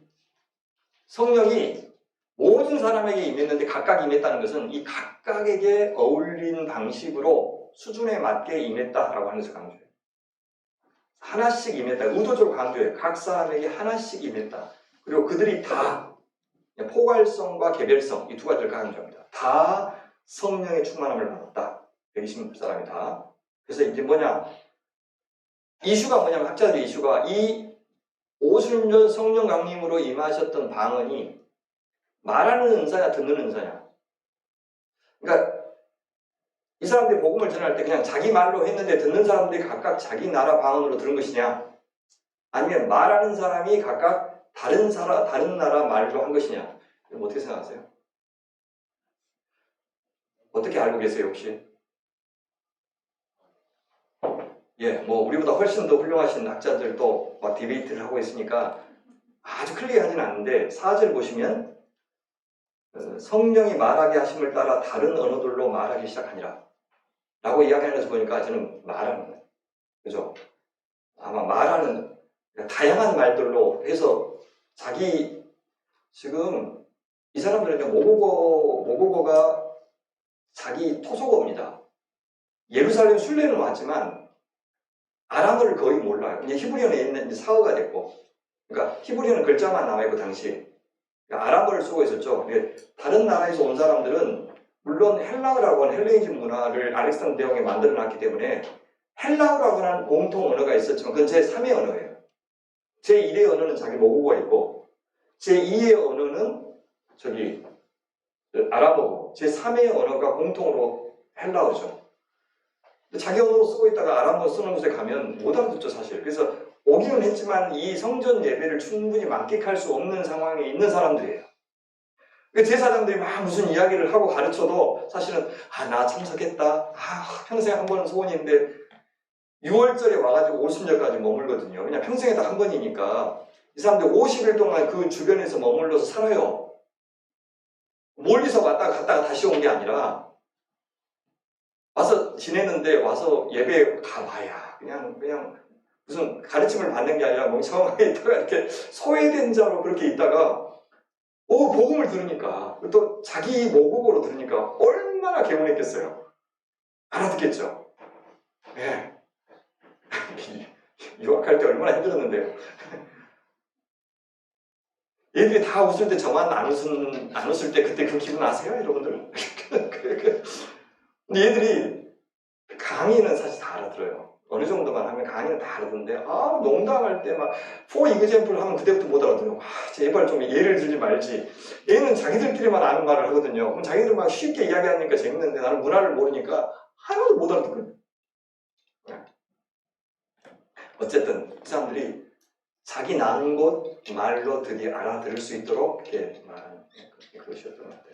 성령이 모든 사람에게 임했는데 각각 임했다는 것은 이 각각에게 어울린 방식으로 수준에 맞게 임했다라고 하는 것을 강조해요. 하나씩 임했다. 의도적으로 강조해요. 각 사람에게 하나씩 임했다. 그리고 그들이 다 포괄성과 개별성 이 두 가지를 강조합니다. 다 성령의 충만함을 받았다. 120사람이 다. 그래서 이제 뭐냐? 이슈가 뭐냐면 학자들의 이슈가 이 오순절 성령 강림으로 임하셨던 방언이 말하는 은사냐 듣는 은사냐. 그러니까 이 사람들이 복음을 전할 때 그냥 자기 말로 했는데 듣는 사람들이 각각 자기 나라 방언으로 들은 것이냐, 아니면 말하는 사람이 각각 다른 나라 말로 한 것이냐. 이거 어떻게 생각하세요? 어떻게 알고 계세요 혹시? 뭐 우리보다 훨씬 더 훌륭하신 학자들도 막 디베이트를 하고 있으니까 아주 클리어하진 않는데 4절 보시면 성령이 말하게 하심을 따라 다른 언어들로 말하기 시작하니라 라고 이야기하는 것을 보니까 저는 말하는 거예요. 그죠? 아마 말하는 다양한 말들로 해서 자기 지금 이 사람들은 모국어가 자기 토속어입니다. 예루살렘 순례는 왔지만 아람어를 거의 몰라요. 이제 히브리어는 있는 사어가 됐고, 그러니까 히브리어는 글자만 남아있고 당시 그러니까 아람어를 쓰고 있었죠. 다른 나라에서 온 사람들은 물론 헬라어라고 하는 헬레니즘 문화를 알렉산더 대왕이 만들어놨기 때문에 헬라어라고 하는 공통 언어가 있었지만 그건 제3의 언어예요. 제1의 언어는 자기 모국어가 있고 제2의 언어는 아람어고 제3의 언어가 공통으로 헬라어죠. 자기 언어로 쓰고 있다가 아람어 쓰는 곳에 가면 못 알아듣죠 사실. 그래서 오기는 했지만 이 성전 예배를 충분히 만끽할 수 없는 상황에 있는 사람들이에요. 제사장들이 막 무슨 이야기를 하고 가르쳐도 사실은 나 참석했다. 평생 한 번은 소원인데 6월절에 와가지고 오순절까지 머물거든요. 그냥 평생에 딱 한 번이니까 이 사람들 50일 동안 그 주변에서 머물러서 살아요. 멀리서 왔다가 갔다가 다시 온 게 아니라 와서 지내는데 와서 예배 가봐야 그냥 무슨 가르침을 받는 게 아니라 멍청하게 있다가 이렇게 소외된 자로 그렇게 있다가 복음을 들으니까 또 자기 모국어로 들으니까 얼마나 개운했겠어요. 알아듣겠죠. 네. 유학할 때 얼마나 힘들었는데요. 얘들이 다 웃을 때 저만 안 웃을 때 그때 그 기분 아세요 여러분들? 근데 얘들이 강의는 사실 다 알아들어요. 어느 정도만 하면 강의는 다 알아듣는데 농담할 때 막 for example 하면 그때부터 못 알아들어요. 제발 좀 예를 들지 말지. 얘는 자기들끼리만 아는 말을 하거든요. 그럼 자기들 막 쉽게 이야기하니까 재밌는데 나는 문화를 모르니까 하나도 못 알아듣거든요. 어쨌든 그 사람들이 자기 나는 곳 말로 드디어 알아들을 수 있도록 이렇게 말하는 그것이었던 것 같아요.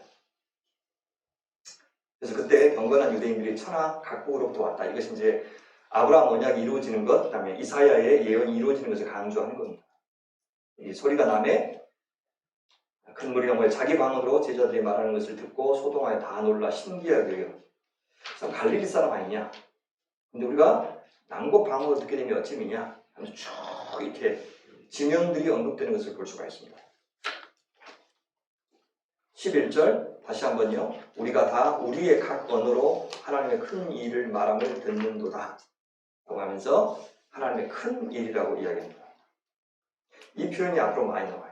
그래서 그때 경건한 유대인들이 천하 각국으로부터 왔다. 이것이 이제 아브라함 언약이 이루어지는 것, 그 다음에 이사야의 예언이 이루어지는 것을 강조하는 겁니다. 이 소리가 나매 큰 무리 영화에 자기 방언으로 제자들이 말하는 것을 듣고 소동하여 다 놀라 신기하게 여겨. 참 갈릴리 사람 아니냐? 근데 우리가 낭보 방언으로 듣게 되면 어찌미냐? 하면서 쭉 이렇게 지명들이 언급되는 것을 볼 수가 있습니다. 11절 다시 한번요. 우리가 다 우리의 각 언어로 하나님의 큰 일을 말함을 듣는도다 라고 하면서 하나님의 큰 일이라고 이야기합니다. 이 표현이 앞으로 많이 나와요.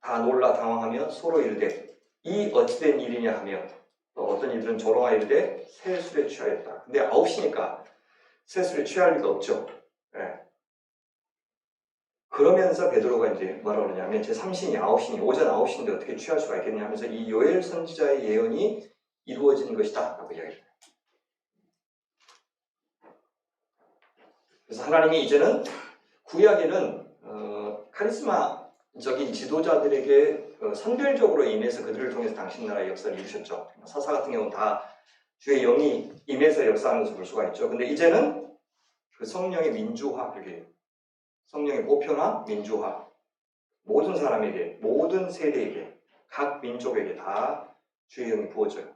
다 놀라 당황하며 서로 이르되 이 어찌된 일이냐 하며 또 어떤 이들은 조롱하여 이르되 새 술에 취하였다. 근데 9시니까 새 술에 취할 리가 없죠. 네. 그러면서 베드로가 이제 뭐라고 그러냐면 제3신이 9시니 오전 9시인데 어떻게 취할 수가 있겠냐 하면서 이 요엘 선지자의 예언이 이루어지는 것이다 라고 이야기합니다. 그래서 하나님이 이제는 구약에는 카리스마적인 지도자들에게 선별적으로 임해서 그들을 통해서 당신 나라의 역사를 이루셨죠. 사사 같은 경우는 다 주의 영이 임해서 역사하는 것을 볼 수가 있죠. 근데 이제는 그 성령의 민주화, 그게 성령의 보편화, 민주화, 모든 사람에게, 모든 세대에게, 각 민족에게 다 주의 영이 부어져요.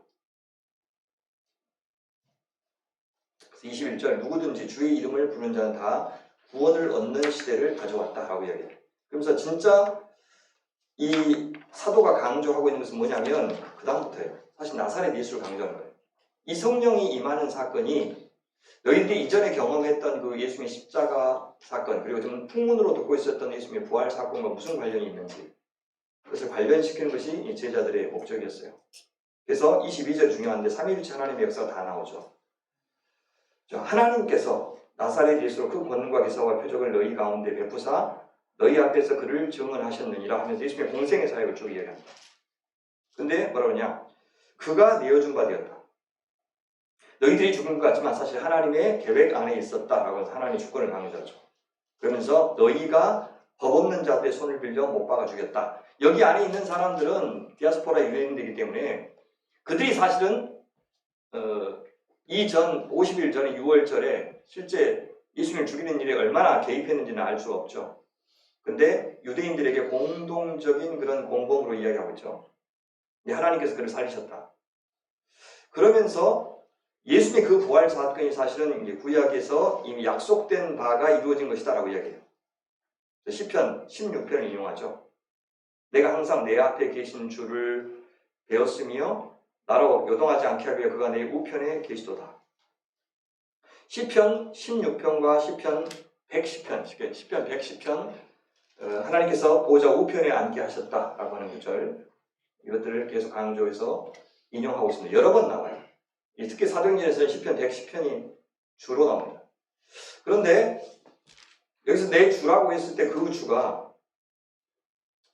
그래서 21절 누구든지 주의 이름을 부르는 자는 다 구원을 얻는 시대를 가져왔다라고 이야기해요. 그러면서 진짜 이 사도가 강조하고 있는 것은 뭐냐면 그 다음부터예요. 사실 나사렛 예수를 강조하는 거예요. 이 성령이 임하는 사건이 너희들이 이전에 경험했던 그 예수님의 십자가 사건 그리고 좀 풍문으로 듣고 있었던 예수님의 부활 사건과 무슨 관련이 있는지 그것을 관련시키는 것이 이 제자들의 목적이었어요. 그래서 22절 중요한데 삼위일체 하나님의 역사가 다 나오죠. 하나님께서 나사렛 예수로 그 권능과 기사와 표적을 너희 가운데 베푸사 너희 앞에서 그를 증언하셨느니라 하면서 예수님의 공생의 사역을 쭉 이야기합니다. 근데 뭐라 그러냐? 그가 내어준 바 되었다. 너희들이 죽은 것 같지만 사실 하나님의 계획 안에 있었다라고 해서 하나님의 주권을 강조하죠. 그러면서 너희가 법 없는 자들의 손을 빌려 못 박아 죽였다. 여기 안에 있는 사람들은 디아스포라 유대인들이기 때문에 그들이 사실은 이전 50일 전에 6월절에 실제 예수님을 죽이는 일에 얼마나 개입했는지는 알 수가 없죠. 근데 유대인들에게 공동적인 그런 공범으로 이야기하고 있죠. 하나님께서 그를 살리셨다. 그러면서 예수님의 그 부활 사건이 사실은 구약에서 이미 약속된 바가 이루어진 것이다라고 이야기해요. 시편 16편을 인용하죠. 내가 항상 내 앞에 계신 주를 배웠으며 나로 요동하지 않게 하기 위해 그가 내 우편에 계시도다. 시편 16편과 시편 110편 하나님께서 보호자 우편에 앉게 하셨다라고 하는 구절 이것들을 계속 강조해서 인용하고 있습니다. 여러 번 나와요. 특히 사도행전에서는 시편 110편이 주로 나옵니다. 그런데 여기서 내 주라고 했을 때 그 주가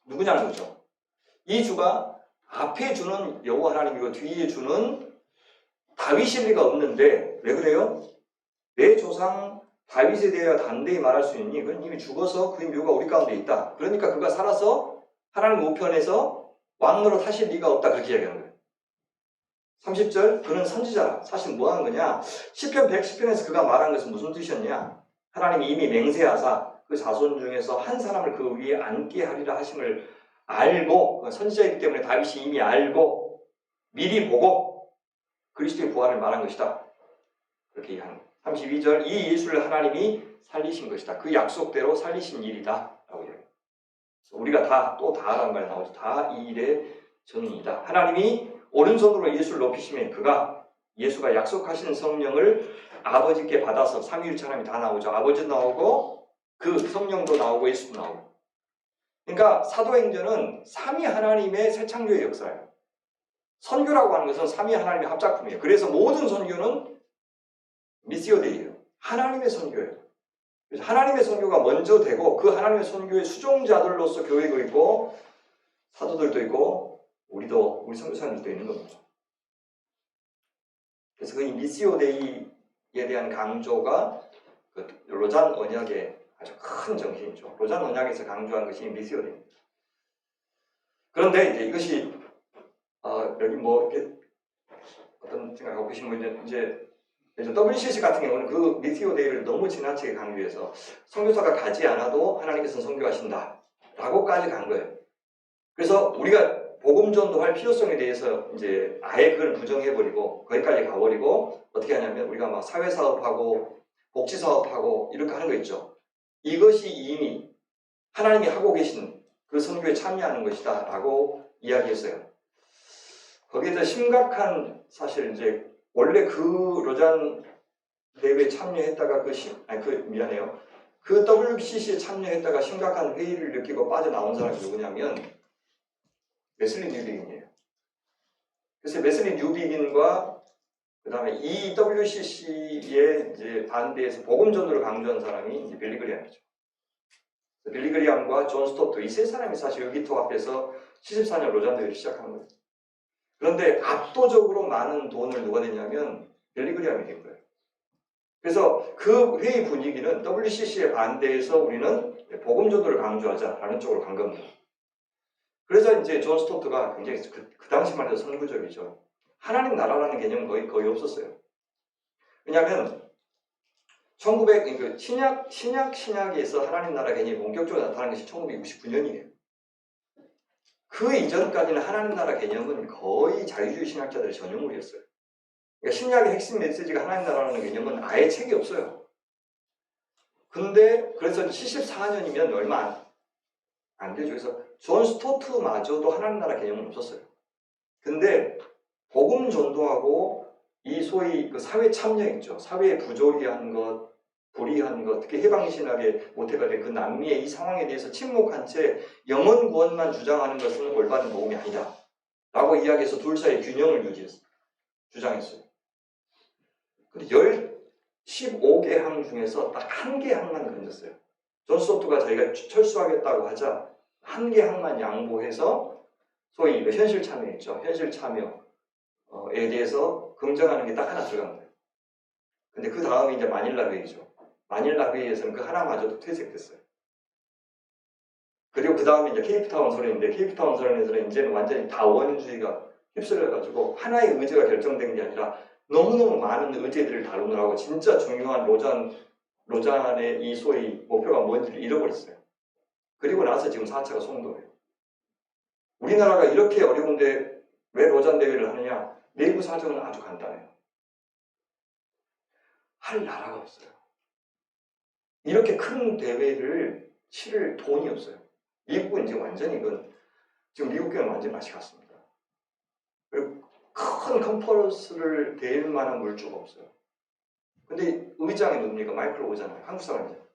누구냐는 거죠. 이 주가 앞에 주는 여호와 하나님이고 뒤에 주는 다윗일 리가 없는데 왜 그래요? 내 조상 다윗에 대하여 단대히 말할 수 있니? 그는 이미 죽어서 그의 묘가 우리 가운데 있다. 그러니까 그가 살아서 하나님 우편에서 왕으로 타실 리가 없다. 그렇게 이야기하는 거예요. 30절 그는 선지자라. 사실 뭐 하는 거냐? 시편 110편에서 그가 말한 것은 무슨 뜻이었냐? 하나님이 이미 맹세하사 그 자손 중에서 한 사람을 그 위에 앉게 하리라 하심을 알고 선지자이기 때문에 다윗이 이미 알고 미리 보고 그리스도의 부활을 말한 것이다. 그렇게 이해하는 거예요. 32절 이 예수를 하나님이 살리신 것이다. 그 약속대로 살리신 일이다. 라고 이야기해요. 우리가 다라는 말이 나오죠. 다 이 일의 증인이다. 하나님이 오른손으로 예수를 높이시면 그가 예수가 약속하신 성령을 아버지께 받아서 삼위일체 하나님이 다 나오죠. 아버지도 나오고 그 성령도 나오고 예수도 나오고. 그러니까 사도행전은 삼위 하나님의 새 창조의 역사예요. 선교라고 하는 것은 삼위 하나님의 합작품이에요. 그래서 모든 선교는 미시오 데이예요. 하나님의 선교예요. 그래서 하나님의 선교가 먼저 되고 그 하나님의 선교의 수종자들로서 교회도 있고 사도들도 있고 우리 선교사님들도 있는 겁니다. 그래서 그 미시오 데이에 대한 강조가 그 로잔 언약의 아주 큰 정신이죠. 로잔 언약에서 강조한 것이 미시오 데이입니다. 그런데 이제 이것이 여기 뭐 이렇게 어떤 생각하고 계신 분들 이제 WCC 같은 경우는 그 미티오 데이를 너무 지나치게 강조해서 선교사가 가지 않아도 하나님께서 선교하신다 라고까지 간 거예요. 그래서 우리가 복음 전도할 필요성에 대해서 이제 아예 그걸 부정해버리고 거기까지 가버리고 어떻게 하냐면 우리가 막 사회사업하고 복지사업하고 이렇게 하는 거 있죠. 이것이 이미 하나님이 하고 계신 그 선교에 참여하는 것이다 라고 이야기했어요. 거기에 더 심각한 사실 이제 원래 그 로잔 대회에 참여했다가 미안해요. 그 WCC에 참여했다가 심각한 회의를 느끼고 빠져나온 사람이 누구냐면 웨슬리 뉴비긴이에요. 그래서 웨슬리 뉴비긴과 그 다음에 이 WCC의 이제 반대에서 복음 전도를 강조한 사람이 이제 빌리 그리암이죠. 빌리 그리암과 존 스토트 이 세 사람이 사실 의기투합해서 74년 로잔 대회를 시작한 거예요. 그런데 압도적으로 많은 돈을 누가 냈냐면 빌리 그리암이 된 거예요. 그래서 그 회의 분위기는 WCC에 반대해서 우리는 복음 전도를 강조하자라는 쪽으로 간 겁니다. 그래서 이제 존 스토트가 굉장히 그 당시만 해도 선구적이죠. 하나님 나라라는 개념은 거의 없었어요. 왜냐하면 1900 신약에서 하나님 나라 개념이 본격적으로 나타난 것이 1969년이에요. 그 이전까지는 하나님 나라 개념은 거의 자유주의 신학자들의 전유물이었어요. 그러니까 신약의 핵심 메시지가 하나님 나라라는 개념은 아예 책이 없어요. 근데 그래서 74년이면 얼마 안 되죠. 그래서 존 스토트마저도 하나님 나라 개념은 없었어요. 근데 복음 전도하고 이 소위 그 사회 참여 있죠. 사회에 부조리한 것, 불의한 것, 특히 해방신학의 모태가 된 그 남미의 이 상황에 대해서 침묵한 채 영혼 구원만 주장하는 것은 올바른 복음이 아니다. 라고 이야기해서 둘 사이의 균형을 주장했어요. 근데 15개 항 중에서 딱 한 개 항만 건졌어요. 존 스토트가 자기가 철수하겠다고 하자 한 개 항만 양보해서 소위 현실 참여 있죠. 현실 참여에 대해서 긍정하는 게 딱 하나 들어간 거예요. 근데 그 다음이 이제 마닐라 회의죠. 마닐라 회의에서는 그 하나마저도 퇴색됐어요. 그리고 그 다음에 이제 케이프타운 선언인데 케이프타운 선언에서는 이제는 완전히 다원주의가 휩쓸려가지고 하나의 의제가 결정된 게 아니라 너무너무 많은 의제들을 다루느라고 진짜 중요한 로잔의 이 소위 목표가 뭔지를 잃어버렸어요. 그리고 나서 지금 4차가 송도예요. 우리나라가 이렇게 어려운데 왜 로잔 대회를 하느냐? 내부 사정은 아주 간단해요. 할 나라가 없어요. 이렇게 큰 대회를 치를 돈이 없어요. 미국은 이제 완전히 지금 미국 교회는 완전히 맛이 갔습니다. 그리고 큰 컨퍼런스를 댈 만한 물주가 없어요. 근데 의장이 누굽니까? 마이클 오잖아요. 한국 사람이죠.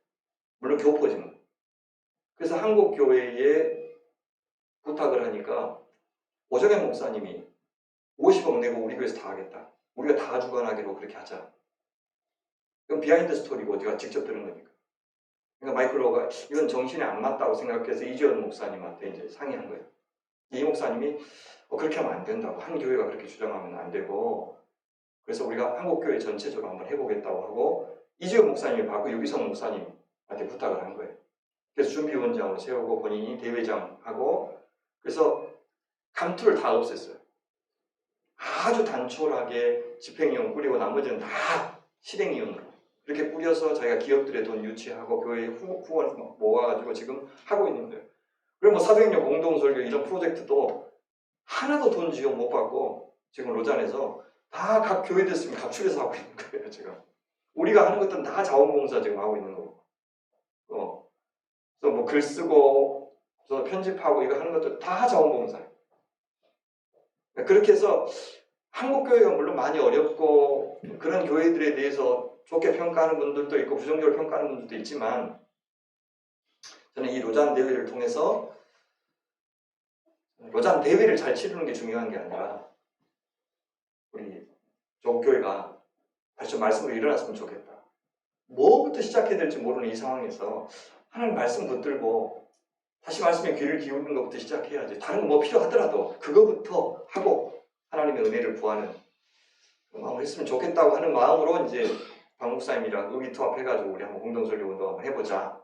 물론 교포지만. 그래서 한국 교회에 부탁을 하니까 오정현 목사님이 50억 내고 우리 교회에서 다 하겠다. 우리가 다 주관하기로 그렇게 하자. 이건 비하인드 스토리고 제가 직접 들은 거니까. 그러니까 마이클 오가 이건 정신에 안 맞다고 생각해서 이지연 목사님한테 이제 상의한 거예요. 이 목사님이 그렇게 하면 안 된다고. 한 교회가 그렇게 주장하면 안 되고 그래서 우리가 한국교회 전체적으로 한번 해보겠다고 하고 이지연 목사님이 받고 유기성 목사님한테 부탁을 한 거예요. 그래서 준비위원장으로 세우고 본인이 대회장하고 그래서 감투를 다 없앴어요. 아주 단촐하게 집행위원 꾸리고 나머지는 다 실행위원으로 이렇게 꾸려서 자기가 기업들의 돈 유치하고 교회 후원 모아가지고 지금 하고 있는 거예요. 그리고 뭐 사도행전 공동설교 이런 프로젝트도 하나도 돈 지원 못 받고 지금 로잔에서 다 각 교회들 쓰면 각출해서 하고 있는 거예요. 지금 우리가 하는 것들은 다 자원봉사 지금 하고 있는 거고 그래서 뭐 글 쓰고 편집하고 이거 하는 것들 다 자원봉사예요. 그렇게 해서 한국 교회가 물론 많이 어렵고 그런 교회들에 대해서 좋게 평가하는 분들도 있고 부정적으로 평가하는 분들도 있지만 저는 이 로잔 대회를 통해서 로잔 대회를 잘 치르는 게 중요한 게 아니라 우리 조국교회가 다시 좀 말씀으로 일어났으면 좋겠다. 뭐부터 시작해야 될지 모르는 이 상황에서 하나님 말씀 붙들고 다시 말씀에 귀를 기울이는 것부터 시작해야지. 다른 거 뭐 필요하더라도 그거부터 하고 하나님의 은혜를 구하는 마음을 했으면 좋겠다고 하는 마음으로 이제 박 목사님이랑 의기투합해가지고 우리 한번 공동설교 운동 한번 해보자.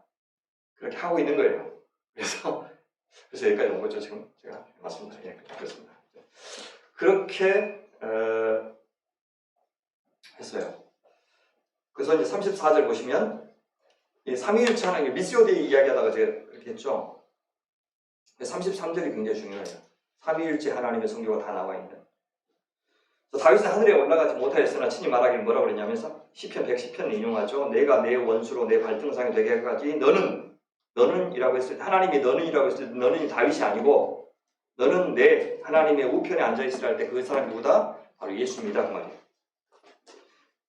그렇게 하고 있는 거예요. 그래서 여기까지 온 거죠. 지금 제가 맞습니다. 예, 그렇습니다. 그렇게 했어요. 그래서 이제 34절 보시면 이 삼위일체 하나님 미스요데이 이야기하다가 제가 그렇게 했죠. 33절이 굉장히 중요해요. 삼위일체 하나님의 성교가 다 나와 있는. 다윗은 하늘에 올라가지 못하였으나 친히 말하기를 뭐라고 그랬냐면 시편 110편 인용하죠. 내가 내 원수로 내 발등상이 되게 하기까지 너는 이라고 했을 때 하나님이 너는 이라고 했을 때 너는 다윗이 아니고 너는 내 하나님의 우편에 앉아있으라 할 때 그 사람이 누구다? 바로 예수입니다. 그 말이에요.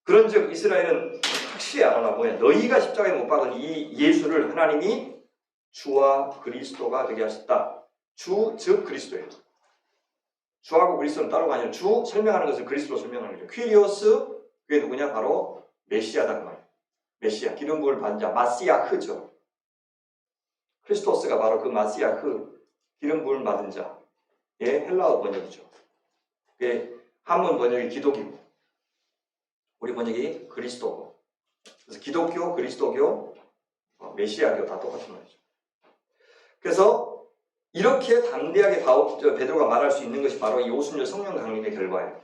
그런즉 이스라엘은 확실히 알아라. 뭐야? 너희가 십자가에 못 박은 이 예수를 하나님이 주와 그리스도가 되게 하셨다. 주, 즉 그리스도예요. 주하고 그리스도는 따로가 아니라 주 설명하는 것을 그리스도로 설명하는 거죠. 퀴리오스, 그게 누구냐? 바로 메시아다 그 말이에요. 메시아, 기름 부을 받은 자, 마시아흐죠. 크리스토스가 바로 그 마시아흐, 기름 부을 받은 자의 헬라어 번역이죠. 그게 한문 번역이 기독이고 우리 번역이 그리스도고. 그래서 기독교, 그리스도교, 메시아교 다 똑같은 말이죠. 그래서 이렇게 담대하게 베드로가 말할 수 있는 것이 바로 이 오순절 성령 강림의 결과예요.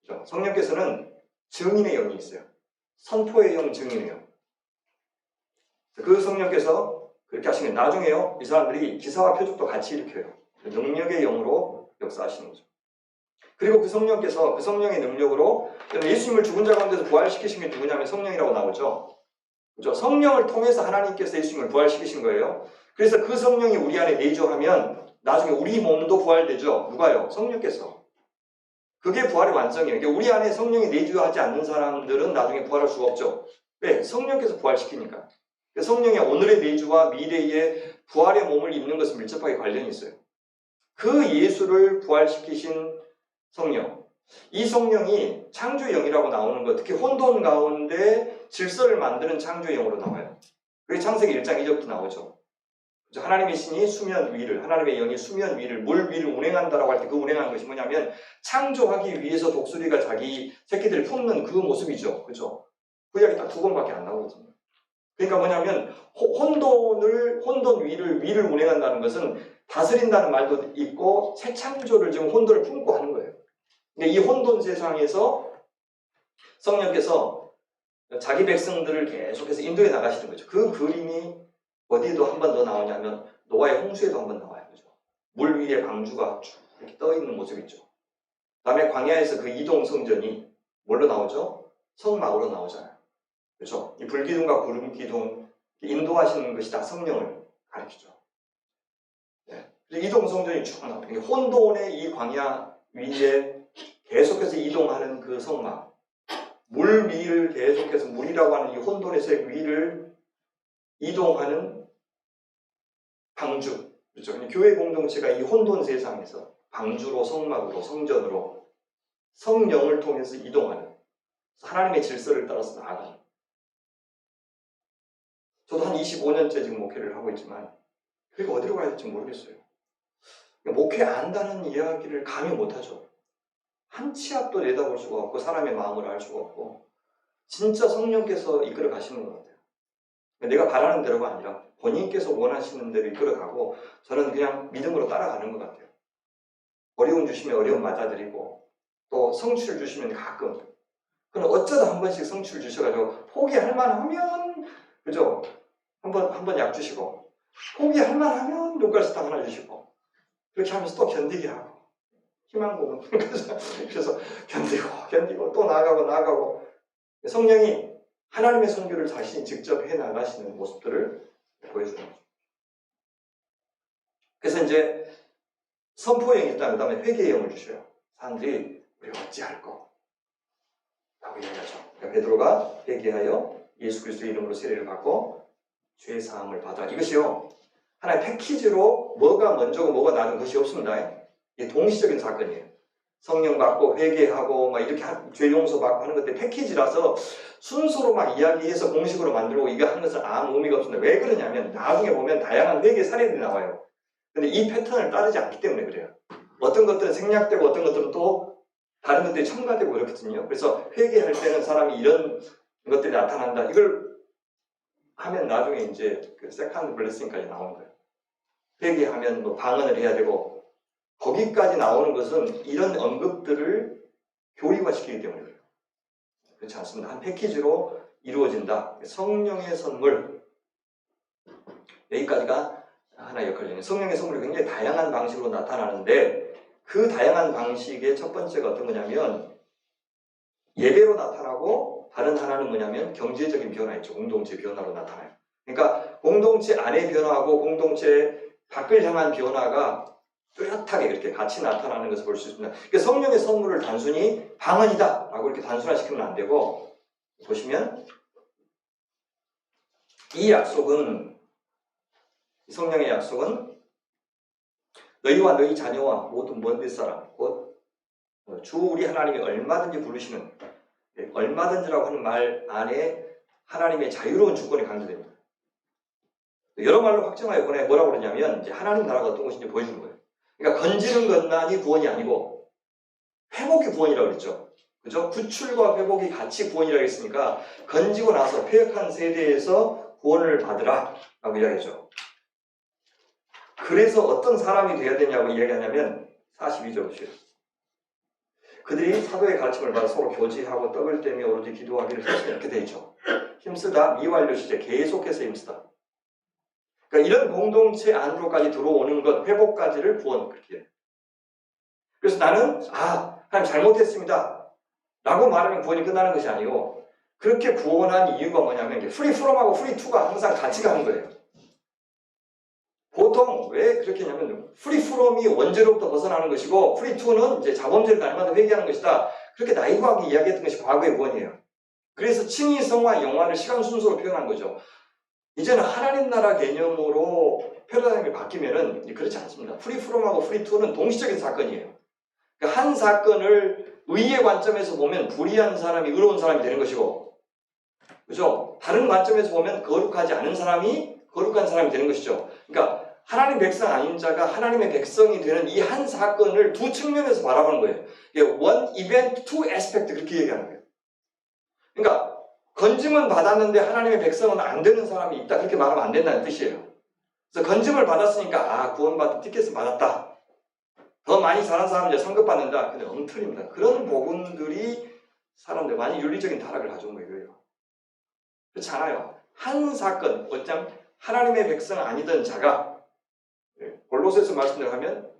그렇죠? 성령께서는 증인의 영이 있어요. 선포의 영, 증인의 영. 그 성령께서 그렇게 하시면 나중에요. 이 사람들이 기사와 표적도 같이 일으켜요. 능력의 영으로 역사하시는 거죠. 그리고 그 성령께서 그 성령의 능력으로 예수님을 죽은 자 가운데서 부활시키신 게 누구냐면 성령이라고 나오죠. 그렇죠? 성령을 통해서 하나님께서 예수님을 부활시키신 거예요. 그래서 그 성령이 우리 안에 내주하면 나중에 우리 몸도 부활되죠. 누가요? 성령께서. 그게 부활의 완성이에요. 그러니까 우리 안에 성령이 내주하지 않는 사람들은 나중에 부활할 수가 없죠. 왜? 성령께서 부활시키니까. 성령의 오늘의 내주와 미래의 부활의 몸을 입는 것은 밀접하게 관련이 있어요. 그 예수를 부활시키신 성령. 이 성령이 창조의 영이라고 나오는 것, 특히 혼돈 가운데 질서를 만드는 창조의 영으로 나와요. 그게 창세기 1장 2절부터 나오죠. 하나님의 신이 수면 위를, 하나님의 영이 수면 위를, 물 위를 운행한다라고 할 때 그 운행하는 것이 뭐냐면 창조하기 위해서 독수리가 자기 새끼들을 품는 그 모습이죠. 그렇죠? 구약이 딱 2번밖에 안 나오거든요. 그러니까 뭐냐면 혼돈 위를 운행한다는 것은 다스린다는 말도 있고 새 창조를 지금 혼돈을 품고 하는 거예요. 근데 이 혼돈 세상에서 성령께서 자기 백성들을 계속해서 인도해 나가시는 거죠. 그 그림이 어디에도 한 번 더 나오냐면 노아의 홍수에도 한 번 나와요. 그죠? 물 위에 방주가 쭉 이렇게 떠 있는 모습 있죠. 그다음에 광야에서 그 이동 성전이 뭘로 나오죠? 성막으로 나오잖아요. 그렇죠? 이 불기둥과 구름 기둥 인도하시는 것이 다 성령을 가리키죠. 네. 이동 성전이 쭉 나와요. 혼돈의 이 광야 위에 계속해서 이동하는 그 성막, 물 위를 계속해서 물이라고 하는 이 혼돈의 색 위를 이동하는 방주, 그렇죠? 교회 공동체가 이 혼돈 세상에서 방주로, 성막으로, 성전으로 성령을 통해서 이동하는 하나님의 질서를 따라서 나아가는. 저도 한 25년째 지금 목회를 하고 있지만 그게 어디로 가야 될지 모르겠어요. 목회 안다는 이야기를 감히 못하죠. 한 치 앞도 내다볼 수가 없고 사람의 마음을 알 수가 없고 진짜 성령께서 이끌어 가시는 것 같아요. 내가 바라는 대로가 아니라 본인께서 원하시는 대로 이끌어가고 저는 그냥 믿음으로 따라가는 것 같아요. 어려움 주시면 어려움 맞아드리고 또 성취를 주시면 가끔 그럼 어쩌다 한 번씩 성취를 주셔가지고 포기할 만하면 그죠? 한 번 약 주시고 포기할 만하면 눈가시탕 하나 주시고 그렇게 하면서 또 견디게 하고 희망 고문 그래서 견디고 또 나아가고 성령이 하나님의 선교를 자신이 직접 해나가시는 모습들을 보여주는 거죠. 그래서 이제 선포형이 있다. 그 다음에 회개의 영을 주셔요. 사람들이 우리 어찌할꼬? 라고 이야기하죠. 그러니까 베드로가 회개하여 예수 그리스도의 이름으로 세례를 받고 죄 사함을 받아. 이것이요. 하나의 패키지로 뭐가 먼저고 뭐가 나중 것이 없습니다. 이게 동시적인 사건이에요. 성령 받고 회개하고 막 이렇게 죄 용서 받고 하는 것들 패키지라서 순서로 막 이야기해서 공식으로 만들고 이거 하는 것은 아무 의미가 없습니다. 왜 그러냐면 나중에 보면 다양한 회개 사례들이 나와요. 근데 이 패턴을 따르지 않기 때문에 그래요. 어떤 것들은 생략되고 어떤 것들은 또 다른 것들이 첨가되고 그렇거든요. 그래서 회개할 때는 사람이 이런 것들이 나타난다. 이걸 하면 나중에 이제 그 세컨드 블레싱까지 나오는 거예요. 회개하면 뭐 방언을 해야 되고 거기까지 나오는 것은 이런 언급들을 교리화시키기 때문에 그래요. 그렇지 않습니다. 한 패키지로 이루어진다. 성령의 선물, 여기까지가 하나의 역할이에요. 성령의 선물이 굉장히 다양한 방식으로 나타나는데 그 다양한 방식의 첫 번째가 어떤 거냐면 예배로 나타나고, 다른 하나는 뭐냐면 경제적인 변화 있죠. 공동체 변화로 나타나요. 그러니까 공동체 안의 변화하고 공동체 밖을 향한 변화가 뚜렷하게 이렇게 같이 나타나는 것을 볼 수 있습니다. 그러니까 성령의 선물을 단순히 방언이다 라고 이렇게 단순화시키면 안 되고, 보시면 이 약속은, 성령의 약속은 너희와 너희 자녀와 모든 먼 데 사람, 곧 주 우리 하나님이 얼마든지 부르시는, 얼마든지라고 하는 말 안에 하나님의 자유로운 주권이 강조됩니다. 여러 말로 확정하여 보내 뭐라고 그러냐면 이제 하나님 나라가 어떤 것인지 보여주는 거예요. 그러니까 건지는 것만이 구원이 아니고 회복이 구원이라고 그랬죠. 그죠? 구출과 회복이 같이 구원이라고 했으니까 건지고 나서 패역한 세대에서 구원을 받으라 라고 이야기하죠. 그래서 어떤 사람이 되어야 되냐고 이야기하냐면 42절 보세요. 그들이 사도의 가르침을 받아 서로 교제하고 떡을 떼며 오로지 기도하기를 힘쓰다, 이렇게 되어 있죠. 힘쓰다, 미완료 시제, 계속해서 힘쓰다. 그러니까 이런 공동체 안으로까지 들어오는 것, 회복까지를 구원, 그렇게 해요. 그래서 나는 하나님 잘못했습니다 라고 말하면 구원이 끝나는 것이 아니고, 그렇게 구원한 이유가 뭐냐면 프리 프롬하고 프리 투가 항상 같이 가는 거예요. 보통 왜 그렇게 했냐면 프리 프롬이 원죄로부터 벗어나는 것이고 프리 투는 이제 자범죄를 날마다 회개하는 것이다. 그렇게 나이가하게 이야기했던 것이 과거의 구원이에요. 그래서 칭의, 성화, 영화를 시간 순서로 표현한 거죠. 이제는 하나님 나라 개념으로 패러다임이 바뀌면은 그렇지 않습니다. 프리 프롬하고 프리 투는 동시적인 사건이에요. 그러니까 한 사건을 의의 관점에서 보면 불의한 사람이 의로운 사람이 되는 것이고, 그죠? 다른 관점에서 보면 거룩하지 않은 사람이 거룩한 사람이 되는 것이죠. 그러니까 하나님 백성 아닌 자가 하나님의 백성이 되는 이 한 사건을 두 측면에서 바라보는 거예요. one event, two aspect, 그렇게 얘기하는 거예요. 그러니까 건짐은 받았는데 하나님의 백성은 안 되는 사람이 있다, 그렇게 말하면 안 된다는 뜻이에요. 그래서 건짐을 받았으니까 구원받은 티켓을 받았다, 더 많이 사는 사람은 이제 상급받는다. 근데 엉터리입니다. 그런 복음들이 사람들 많이 윤리적인 타락을 가져온 거예요. 그렇지 않아요. 한 사건, 어쩜 하나님의 백성 아니던 자가, 골로새서 말씀대로 하면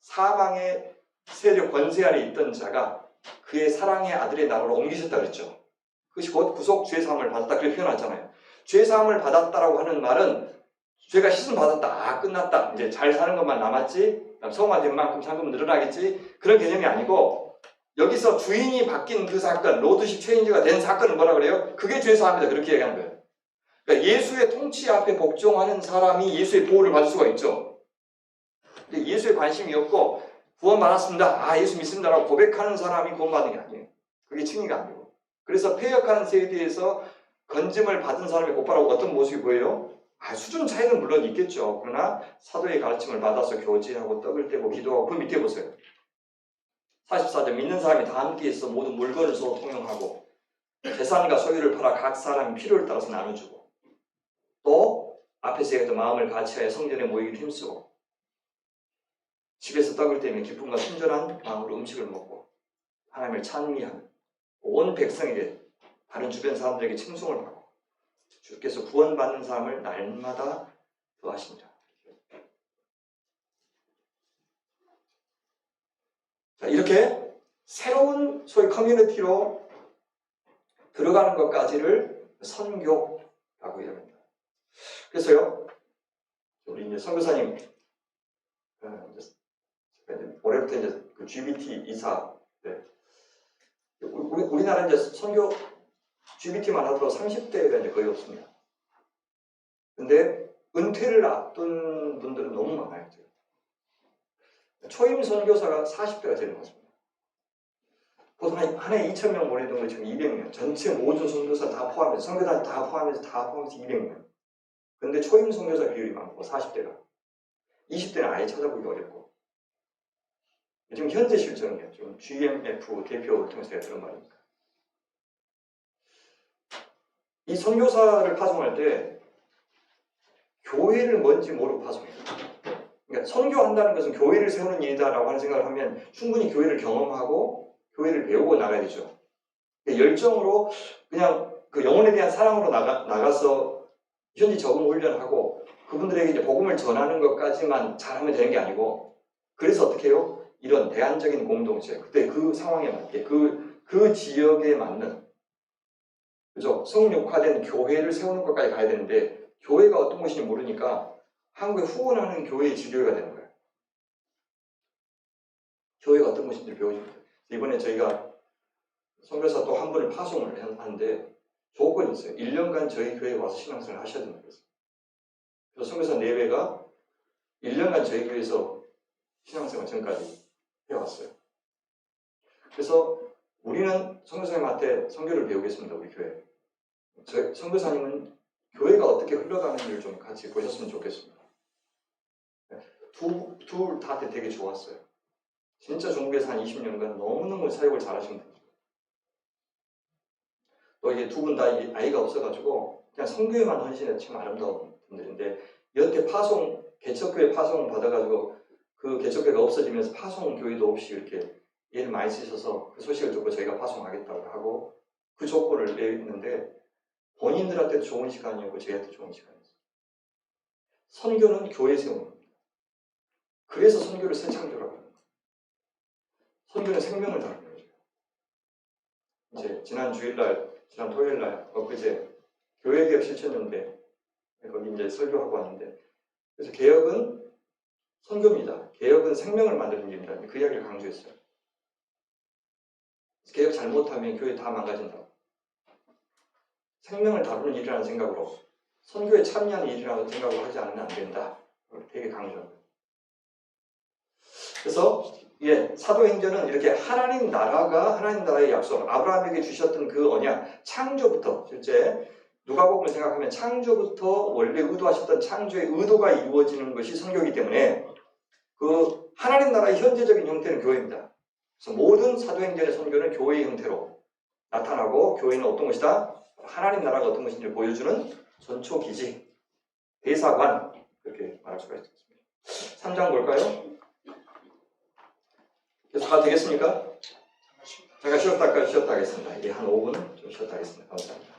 사방의 세력 권세 아래 있던 자가 그의 사랑의 아들의 나라로 옮기셨다 그랬죠. 그것이 곧 구속 죄사함을 받았다, 그렇게 표현하잖아요. 죄사함을 받았다라고 하는 말은 죄가 씻음 받았다, 끝났다, 이제 잘 사는 것만 남았지, 성화된 만큼 상금 늘어나겠지, 그런 개념이 아니고, 여기서 주인이 바뀐 그 사건, 로드십 체인지가 된 사건은 뭐라 그래요? 그게 죄사함이다, 그렇게 얘기하는 거예요. 그러니까 예수의 통치 앞에 복종하는 사람이 예수의 보호를 받을 수가 있죠. 근데 예수에 관심이 없고 구원받았습니다, 예수 믿습니다라고 고백하는 사람이 구원받는 게 아니에요. 그게 칭의가 아니고. 그래서 패역하는 세대에서 건짐을 받은 사람이 곧바로 어떤 모습이 보여요? 수준 차이는 물론 있겠죠. 그러나 사도의 가르침을 받아서 교제하고 떡을 떼고 기도하고, 그 밑에 보세요. 44절, 믿는 사람이 다 함께 있어 모든 물건을 서로 통용하고 재산과 소유를 팔아 각 사람이 필요를 따라서 나눠주고, 또 앞에서 얘기했던 마음을 같이하여 성전에 모이기를 힘쓰고 집에서 떡을 떼며 기쁨과 순전한 마음으로 음식을 먹고 하나님을 찬미하는 온 백성에게, 다른 주변 사람들에게 칭송을 받고 주께서 구원받는 사람을 날마다 더하십니다. 자, 이렇게 새로운 소위 커뮤니티로 들어가는 것까지를 선교라고 이야기합니다. 그래서요, 우리 이제 선교사님, 올해부터 이제 그 GBT 이사, 우리나라 이제 선교 GBT만 하더라도 30대가 이제 거의 없습니다. 근데 은퇴를 앞둔 분들은 너무 많아요. 초임 선교사가 40대가 되는 것입니다. 보통 한 해에 2,000명 보내던 거 지금 200명. 전체 모든 선교사 다 포함해서, 선교단 다 포함해서 200명. 근데 초임 선교사 비율이 많고 40대가. 20대는 아예 찾아보기 어렵고. 지금 현재 실정이에요. 지금 GMF 대표를 통해서 제가 들은 말입니다. 이 선교사를 파송할 때 교회를 뭔지 모르고 파송해요. 그러니까 선교한다는 것은 교회를 세우는 일이다라고 하는 생각을 하면 충분히 교회를 경험하고 교회를 배우고 나가야 되죠. 열정으로 그냥 그 영혼에 대한 사랑으로 나가서 현지 적응 훈련하고 그분들에게 이제 복음을 전하는 것까지만 잘하면 되는 게 아니고, 그래서 어떻게 해요? 이런 대안적인 공동체, 그때 그 상황에 맞게 그 지역에 맞는, 그죠? 성육화된 교회를 세우는 것까지 가야 되는데, 교회가 어떤 것인지 모르니까 한국에 후원하는 교회의 지교회가 되는 거예요. 교회가 어떤 것인지 배워줍니다. 이번에 저희가 선교사 또 한 분을 파송을 하는데 조건이 있어요. 1년간 저희 교회에 와서 신앙생활을 하셔야 된다고 했어요. 그래서 선교사 4배가 1년간 저희 교회에서 신앙생활 전까지 해왔어요. 그래서 우리는 선교사님한테 선교를 배우겠습니다. 우리 교회. 저희 선교사님은 교회가 어떻게 흘러가는지를 좀 같이 보셨으면 좋겠습니다. 둘 다 되게 좋았어요. 진짜 중국에서 한 20년간 너무너무 사역을 잘하신 분이죠. 또 이게 두 분 다 아이가 없어가지고 그냥 선교에만 헌신해서 참 아름다운 분들인데, 여태 파송, 개척교회 파송 받아가지고 그 개척교회가 없어지면서 파송 교회도 없이 이렇게 일을 많이 쓰셔서 그 소식을 듣고 저희가 파송하겠다고 하고 그 조건을 내는데, 본인들한테도 좋은 시간이었고 저희한테 좋은 시간이었어요. 선교는 교회 세우는 겁니다. 그래서 선교를 새 창조라고 합니다. 선교는 생명을 다루는 거죠. 이제 지난 주일날, 지난 토요일날, 엊그제 교회개혁 실천연대 거기 이제 설교하고 왔는데, 그래서 개혁은 선교입니다. 개혁은 생명을 만드는 일입니다. 그 이야기를 강조했어요. 개혁 잘못하면 교회 다 망가진다. 생명을 다루는 일이라는 생각으로, 선교에 참여하는 일이라는 생각으로 하지 않으면 안 된다. 되게 강조합니다. 그래서 사도행전은 이렇게 하나님 나라의 약속, 아브라함에게 주셨던 그 언약, 창조부터, 실제 누가복음을 생각하면 창조부터 원래 의도하셨던 창조의 의도가 이루어지는 것이 선교이기 때문에 그 하나님 나라의 현재적인 형태는 교회입니다. 그래서 모든 사도행전의 선교는 교회의 형태로 나타나고, 교회는 어떤 것이다? 하나님 나라가 어떤 것인지를 보여주는 전초기지, 대사관, 그렇게 말할 수가 있습니다. 3장 볼까요? 계속 가도 되겠습니까? 잠깐 쉬었다 하겠습니다. 이게 한 5분 좀 쉬었다 하겠습니다. 감사합니다.